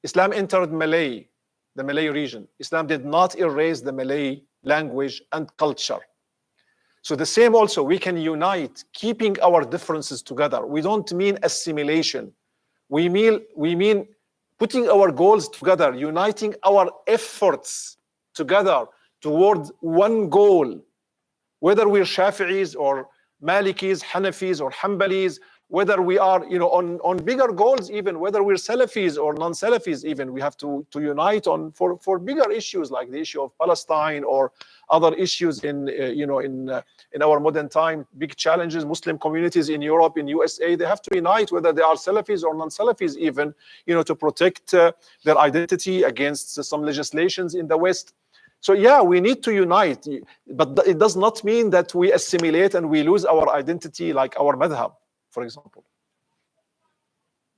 Islam entered Malay, the Malay region. Islam did not erase the Malay language and culture. So the same also, we can unite, keeping our differences together. We don't mean assimilation. We mean putting our goals together, uniting our efforts together toward one goal. Whether we're Shafi'is or Malikis, Hanafis or Hanbalis, whether we are on bigger goals, even whether we're Salafis or non-Salafis, even we have to unite on for bigger issues like the issue of Palestine or other issues in our modern time, big challenges. Muslim communities in Europe, in USA, they have to unite, whether they are Salafis or non-Salafis, even to protect their identity against some legislations in the West. So yeah, we need to unite, but it does not mean that we assimilate and we lose our identity, like our madhab, for example.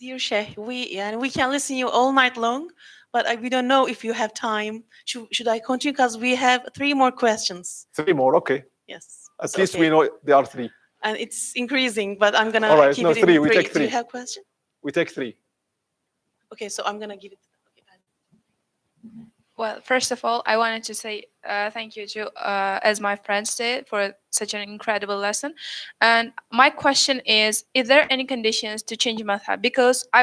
Dear Sheikh, we can listen to you all night long, but we don't know if you have time. Should I continue? Because we have 3 more questions. 3 more, okay. Yes. At least we know there are 3. And it's increasing, but I'm gonna All right, keep no, it 3. in We 3. take 3. Do you have a question? We take 3. Okay, so I'm gonna give it. Well, first of all, I wanted to say thank you to, as my friends did, for such an incredible lesson. And my question is there any conditions to change madhab? Because I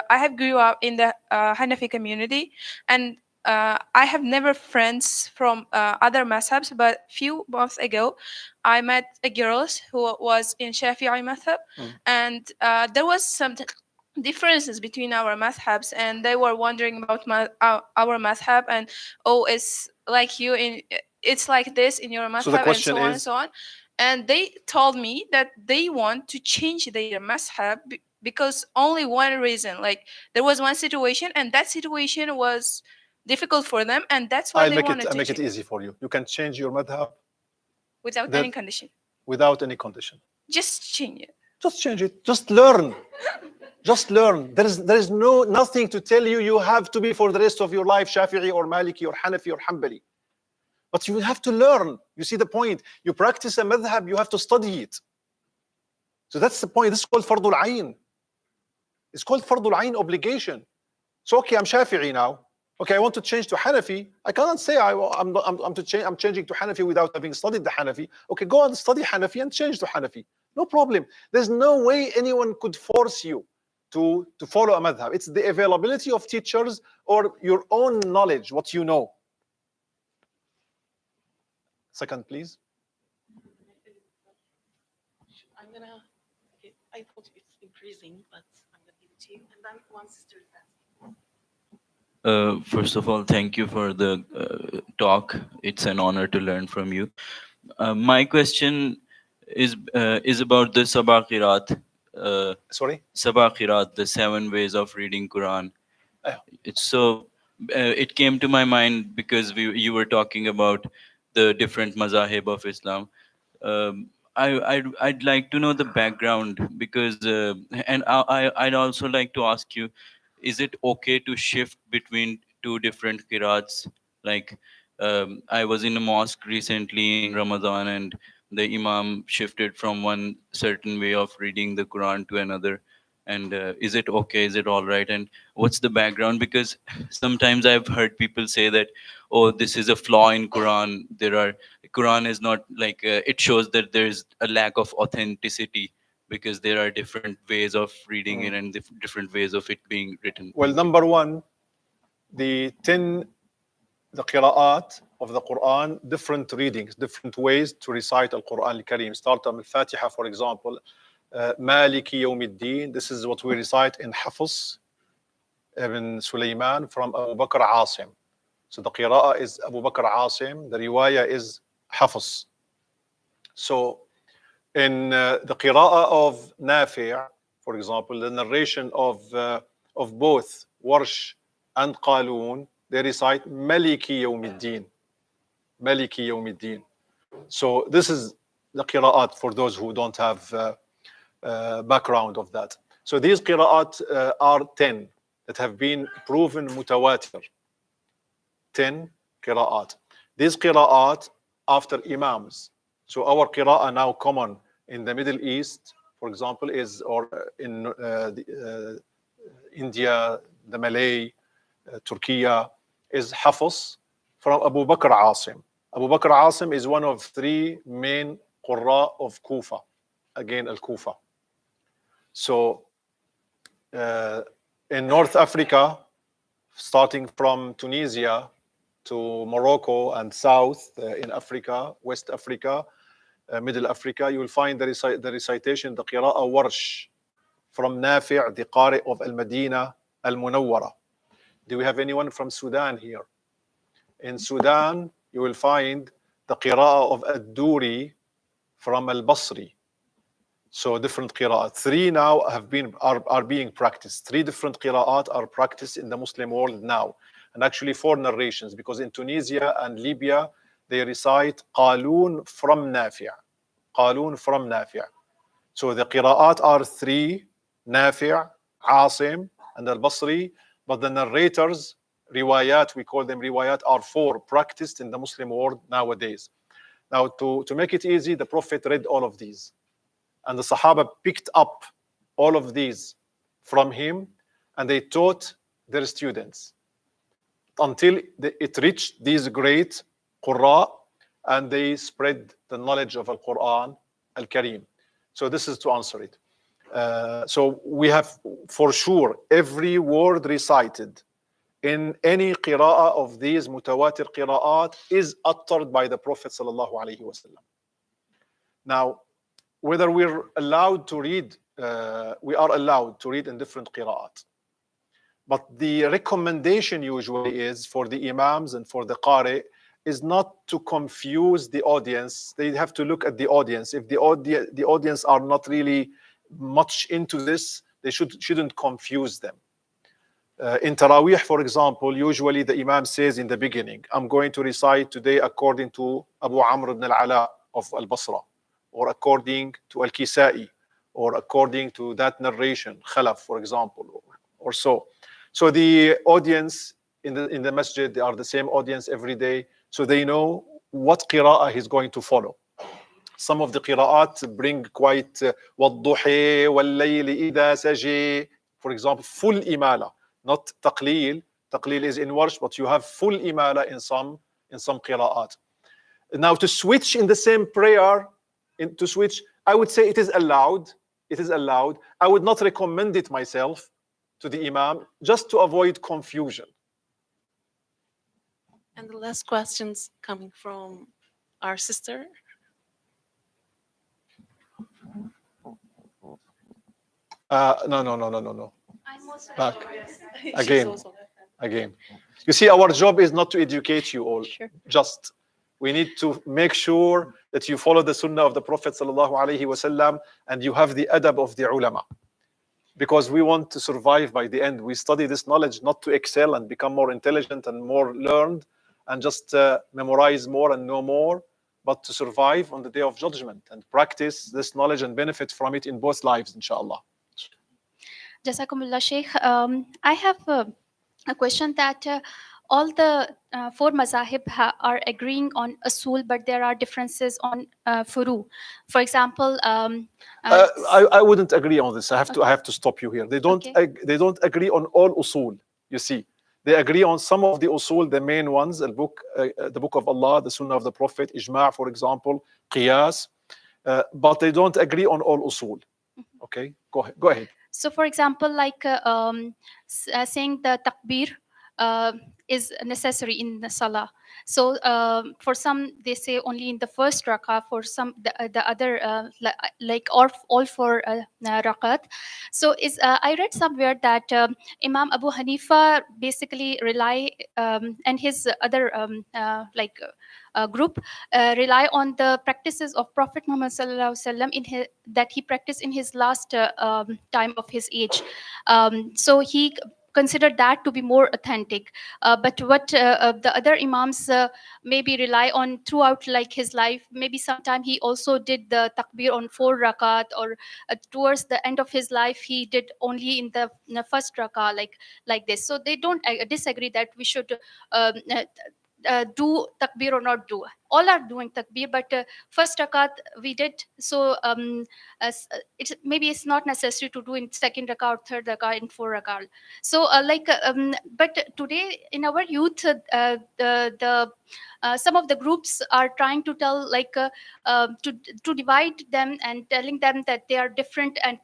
have grew up in the Hanafi community, and I have never friends from other madhabs, but few months ago, I met a girl who was in Shafi'i madhab, and there was some differences between our madhabs, and they were wondering about our madhab, and it's like it's like this in your madhab, So the and question so on is, and so on. And they told me that they want to change their madhab because only one reason, like there was one situation, and that situation was difficult for them, and that's why I'll they make wanted it to make it change easy for you. You can change your madhab without that- any condition. without any condition. Just change it. Just change it. Just learn. Just learn. There is nothing to tell you. You have to be for the rest of your life Shafi'i or Maliki or Hanafi or Hanbali. But you have to learn. You see the point. You practice a madhab, you have to study it. So that's the point. This is called Fardul Ayn. It's called Fardul Ayn obligation. So okay, I'm Shafi'i now. Okay, I want to change to Hanafi. I cannot say I'm changing to Hanafi without having studied the Hanafi. Okay, go and study Hanafi and change to Hanafi. No problem. There's no way anyone could force you to follow a madhab. It's the availability of teachers or your own knowledge, what you know. Second, please. I'm gonna. Okay, I thought it's increasing, but I'm gonna give it to you, and then one sister is asking. First of all, thank you for the talk. It's an honor to learn from you. My question is about the Sabah Qirat. Sorry? Sabah Qirat, the 7 ways of reading Quran. It's so. It came to my mind because you were talking about the different mazahib of Islam. I'd like to know the background because, and I'd also like to ask you, is it okay to shift between 2 different qirats? Like, I was in a mosque recently in Ramadan, and the imam shifted from one certain way of reading the Quran to another. And is it okay? Is it all right? And what's the background? Because sometimes I've heard people say that, oh, this is a flaw in Quran. Quran is not like, it shows that there's a lack of authenticity because there are different ways of reading it and different ways of it being written. Well, number one, the 10 the qira'at of the Quran, different readings, different ways to recite Al-Quran Al-Kareem. Start from Al-Fatiha, for example, Maliki Yawmiddin. This is what we recite in Hafiz ibn Sulaiman from Abu Bakr Asim. So the qira'ah is Abu Bakr Asim, the riwayah is Hafiz. So in the qira'ah of Nafi', for example, the narration of both Warsh and Qalun, they recite Maliki Yawmiddin. Maliki Yawmiddin. So this is the qira'at for those who don't have background of that. So these qira'at are 10 that have been proven mutawatir. 10 qira'at. These qira'at after imams. So our qira'ah now common in the Middle East, for example, is, or in India, the Malay, Turkey, is Hafiz from Abu Bakr Asim. Abu Bakr Asim is one of 3 main qurra of Kufa, again Al-Kufa. So in North Africa, starting from Tunisia to Morocco and south in Africa, West Africa, Middle Africa, you will find the recitation, the Qira'ah Warsh from Nafi', the Qari of Al-Madinah Al-Munawwara. Do we have anyone from Sudan here? In Sudan, you will find the Qira'ah of Ad-Duri from Al-Basri. So different qira'at. 3 now are being practiced. 3 different qira'at are practiced in the Muslim world now. And actually 4 narrations, because in Tunisia and Libya, they recite Qalun from Nafi'. Qalun from Nafi'. So the qira'at are 3, Nafi', Asim, and Al-Basri, but the narrators, riwayat, we call them riwayat, are 4 practiced in the Muslim world nowadays. Now to make it easy, the Prophet read all of these. And the Sahaba picked up all of these from him, and they taught their students until it reached these great Qurra, and they spread the knowledge of Al-Quran Al-Kareem. So this is to answer it. So we have for sure every word recited in any qira'ah of these mutawatir qira'at is uttered by the Prophet sallallahu alaihi wasallam. Now, whether we're allowed to read, we are allowed to read in different qira'at. But the recommendation usually is for the imams and for the qari is not to confuse the audience. They have to look at the audience. If the audience are not really much into this, they shouldn't confuse them. In Taraweeh, for example, usually the imam says in the beginning, I'm going to recite today according to Abu Amr ibn al-Ala of Al-Basra, or according to Al-Kisai, or according to that narration, Khalaf, for example, or so. So the audience in the masjid, they are the same audience every day, so they know what qira'ah he's going to follow. Some of the qira'at bring quite وَالضُّحِي وَاللَّيْلِ إِذَا سَجِي, for example, full imala, not taqleel. Taqleel is in warsh, but you have full imala in some qira'at. Now to switch in the same prayer, to switch, I would say it is allowed. It is allowed. I would not recommend it myself to the imam, just to avoid confusion. And the last questions coming from our sister. No. Back. Again. You see, our job is not to educate you all. Sure. Just we need to make sure that you follow the sunnah of the Prophet sallallahu alaihi wasallam, and you have the adab of the ulama. Because we want to survive by the end. We study this knowledge not to excel and become more intelligent and more learned and just memorize more and know more, but to survive on the day of judgment and practice this knowledge and benefit from it in both lives, inshallah. Jazakumullah Sheikh. I have a question that all the 4 mazahib are agreeing on usul, but there are differences on furu. For example, I wouldn't agree on this. I have to stop you here. They don't agree on all usul. You see, they agree on some of the usul, the main ones, the book of Allah, the sunnah of the Prophet, ijma', for example, qiyas, but they don't agree on all usul. Okay, go ahead. So, for example, like saying the takbir, is necessary in the salah. So for some they say only in the first rak'ah, for some the other like all four rakat. So is I read somewhere that Imam Abu Hanifa basically rely and his other group rely on the practices of Prophet Muhammad sallallahu alaihi wasallam in his, that he practiced in his last time of his age. So he considered that to be more authentic. But what the other imams maybe rely on throughout like his life, maybe sometime he also did the takbir on 4 rakat, or towards the end of his life he did only in the first rakah, like this. So they don't disagree that we should do takbir or not do. All are doing takbir, but first rakat we did. So maybe it's not necessary to do in second rakah or third rakah in 4 rakah. So but today in our youth, the some of the groups are trying to tell to divide them and telling them that they are different and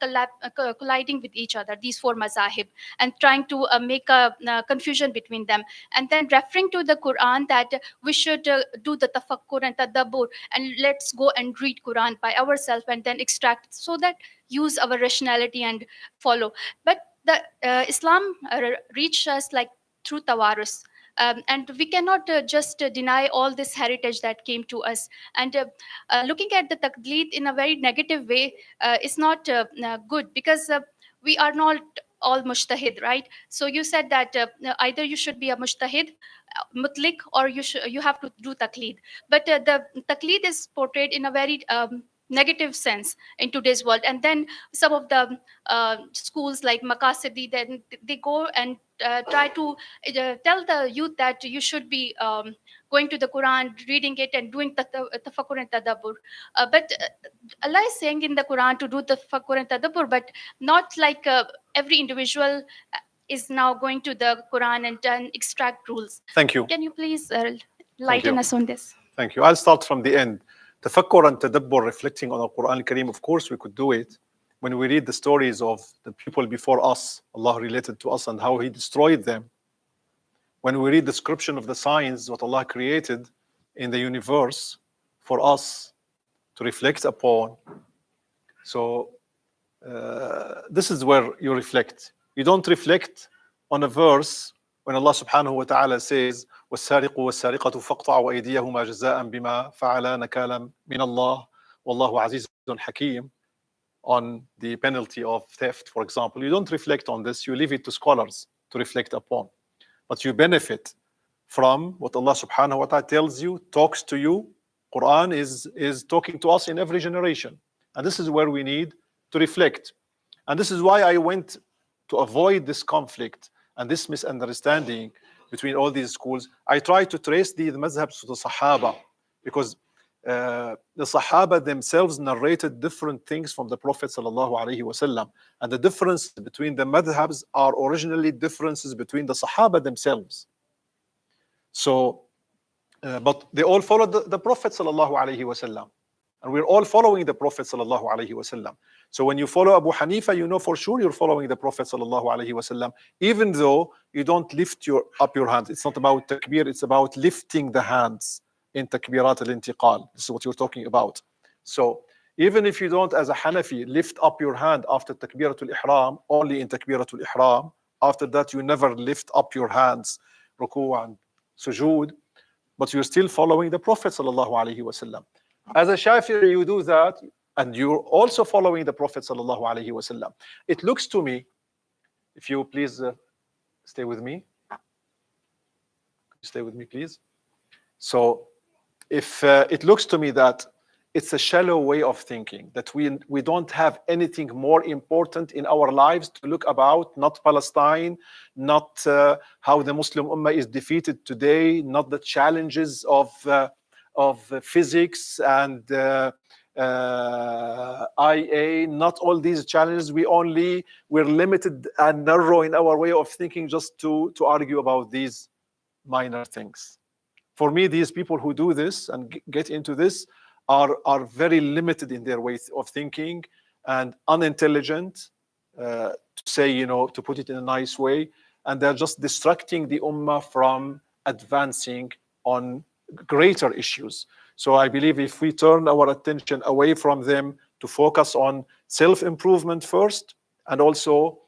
colliding with each other, these 4 mazahib, and trying to make a confusion between them, and then referring to the Quran that we should do the tafakkur and tadabbur, and let's go and read Quran by ourselves and then extract, so that use our rationality and follow. But the Islam reached us like through tawarus. And we cannot just deny all this heritage that came to us. And looking at the taqleed in a very negative way is not good, because we are not all mujtahid, right? So you said that either you should be a mujtahid, mutlik, or you have to do taqleed. But the taqleed is portrayed in a very negative sense in today's world. And then some of the schools like Makasidi, then they go and try to tell the youth that you should be going to the Quran, reading it, and doing tafakkur and tadabbur. But Allah is saying in the Quran to do tafakkur and tadabbur, but not like every individual is now going to the Quran and extract rules. Thank you. Can you please lighten us on this? Thank you. I'll start from the end. Tafakkur and tadabbur, reflecting on the Quran al-Kareem, of course we could do it. When we read the stories of the people before us, Allah related to us and how He destroyed them. When we read the description of the signs, what Allah created in the universe for us to reflect upon. So this is where you reflect. You don't reflect on a verse when Allah subhanahu wa ta'ala says, وَالسَّارِقُ وَالسَّارِقَةُ فَاقْطَعُوا أَيْدِيَهُمَا جَزَاءً بِمَا فَعَلَا نَكَالًا مِنَ اللَّهِ وَاللَّهُ عَزِيزٌ حَكِيمٌ, on the penalty of theft, for example. You don't reflect on this. You leave it to scholars to reflect upon. But you benefit from what Allah subhanahu wa ta'ala tells you, talks to you. Quran is talking to us in every generation. And this is where we need to reflect. And this is why I went to avoid this conflict and this misunderstanding between all these schools. I try to trace the mazhabs to the Sahaba, because the Sahaba themselves narrated different things from the Prophet sallallahu alaihi wasallam, and the difference between the madhabs are originally differences between the Sahaba themselves. So, but they all followed the Prophet sallallahu alaihi wasallam, and we're all following the Prophet sallallahu alaihi wasallam. So when you follow Abu Hanifa, you know for sure you're following the Prophet sallallahu alaihi wasallam, even though you don't lift up your hands. It's not about takbir, it's about lifting the hands in takbirat al-intiqal. This is what you're talking about. So even if you don't, as a Hanafi, lift up your hand after takbiratul ihram, only in takbiratul ihram, after that you never lift up your hands, ruku' and sujood, but you're still following the Prophet sallallahu alaihi wasallam. As a Shafi'i, you do that, and you're also following the Prophet sallallahu alaihi wasallam. It looks to me, if you please stay with me. Stay with me, please. So if it looks to me that it's a shallow way of thinking, that we don't have anything more important in our lives to look about, not Palestine, not how the Muslim Ummah is defeated today, not the challenges of physics and IA, not all these challenges. We're limited and narrow in our way of thinking just to argue about these minor things. For me, these people who do this and get into this are very limited in their way of thinking and unintelligent, to say, to put it in a nice way. and they're just distracting the ummah from advancing on greater issues. So I believe if we turn our attention away from them to focus on self-improvement first, and also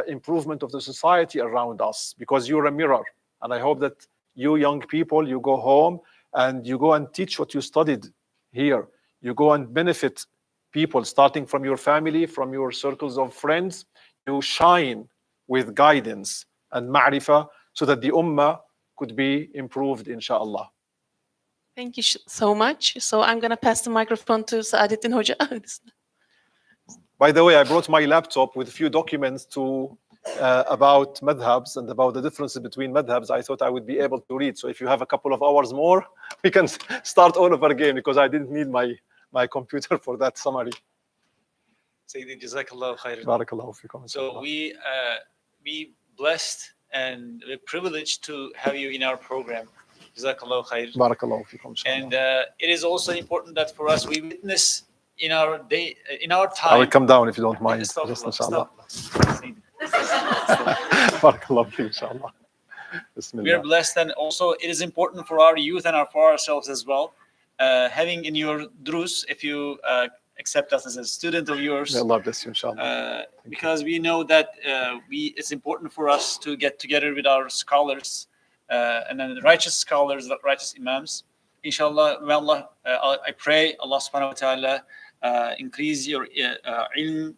improvement of the society around us, because you're a mirror. And I hope that you young people, you go home and you go and teach what you studied here. You go and benefit people, starting from your family, from your circles of friends. You shine with guidance and ma'rifah so that the ummah could be improved, inshallah. Thank you so much. So I'm going to pass the microphone to Saadeddin Hoja. By the way, I brought my laptop with a few documents about madhabs and about the differences between madhabs. I thought I would be able to read. So if you have a couple of hours more, we can start all over again, because I didn't need my computer for that summary. Sayyidi, Jazakallah khairan. Barakallahu fikum. So we blessed and we're privileged to have you in our program. Jazakallah khair. Barakallahu fikum. And it is also important that for us we witness in our day, in our time. I will come down if you don't mind. Stop, Just stop. inshallah. Barakallahu fikum, inshallah. We are Bismillah. blessed, and also it is important for our youth and for ourselves as well. Having in your drus, if you accept us as a student of yours, May Allah bless you, inshallah. because we know that it's important for us to get together with our scholars and then righteous scholars, righteous imams. Inshallah, may Allah, I pray Allah subhanahu wa ta'ala increase your ilm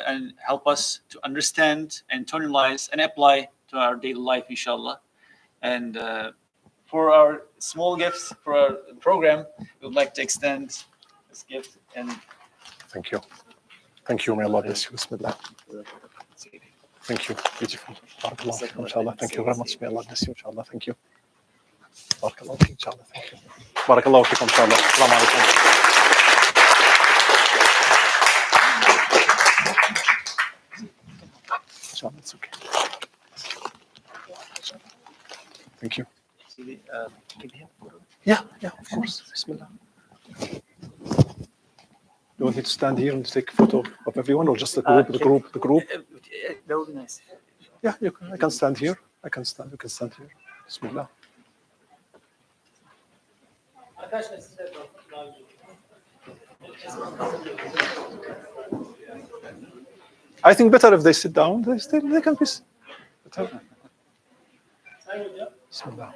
and help us to understand and internalize and apply to our daily life, inshallah. And for our small gifts for our program, we would like to extend this gift. And Thank you. Thank you. May Allah bless you. Bismillah. Thank you. Beautiful. Barakallahu fikum, inshallah. Thank you very much. May Allah bless you, inshallah. Thank you. Barakallahu fikum, inshallah. Thank you. Barakallahu fikum, inshallah. Assalamu alaikum. Inshallah, it's okay. Thank you. Yeah, of course. Bismillah. You want me to stand here and take a photo of everyone, or just the group? The group. that would be nice. Yeah, I can stand here. I can stand. You can stand here. Bismillah. I think better if they sit down. They can be. Better. Bismillah.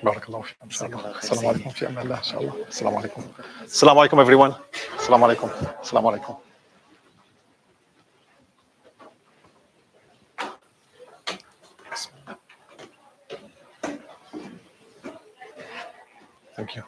Barakallahu fikum, inshallah. Assalamu alaikum fi amanillah, inshallah. Assalamu alaikum. Assalamu alaikum, everyone. Assalamu alaikum. Assalamu alaikum. Thank you.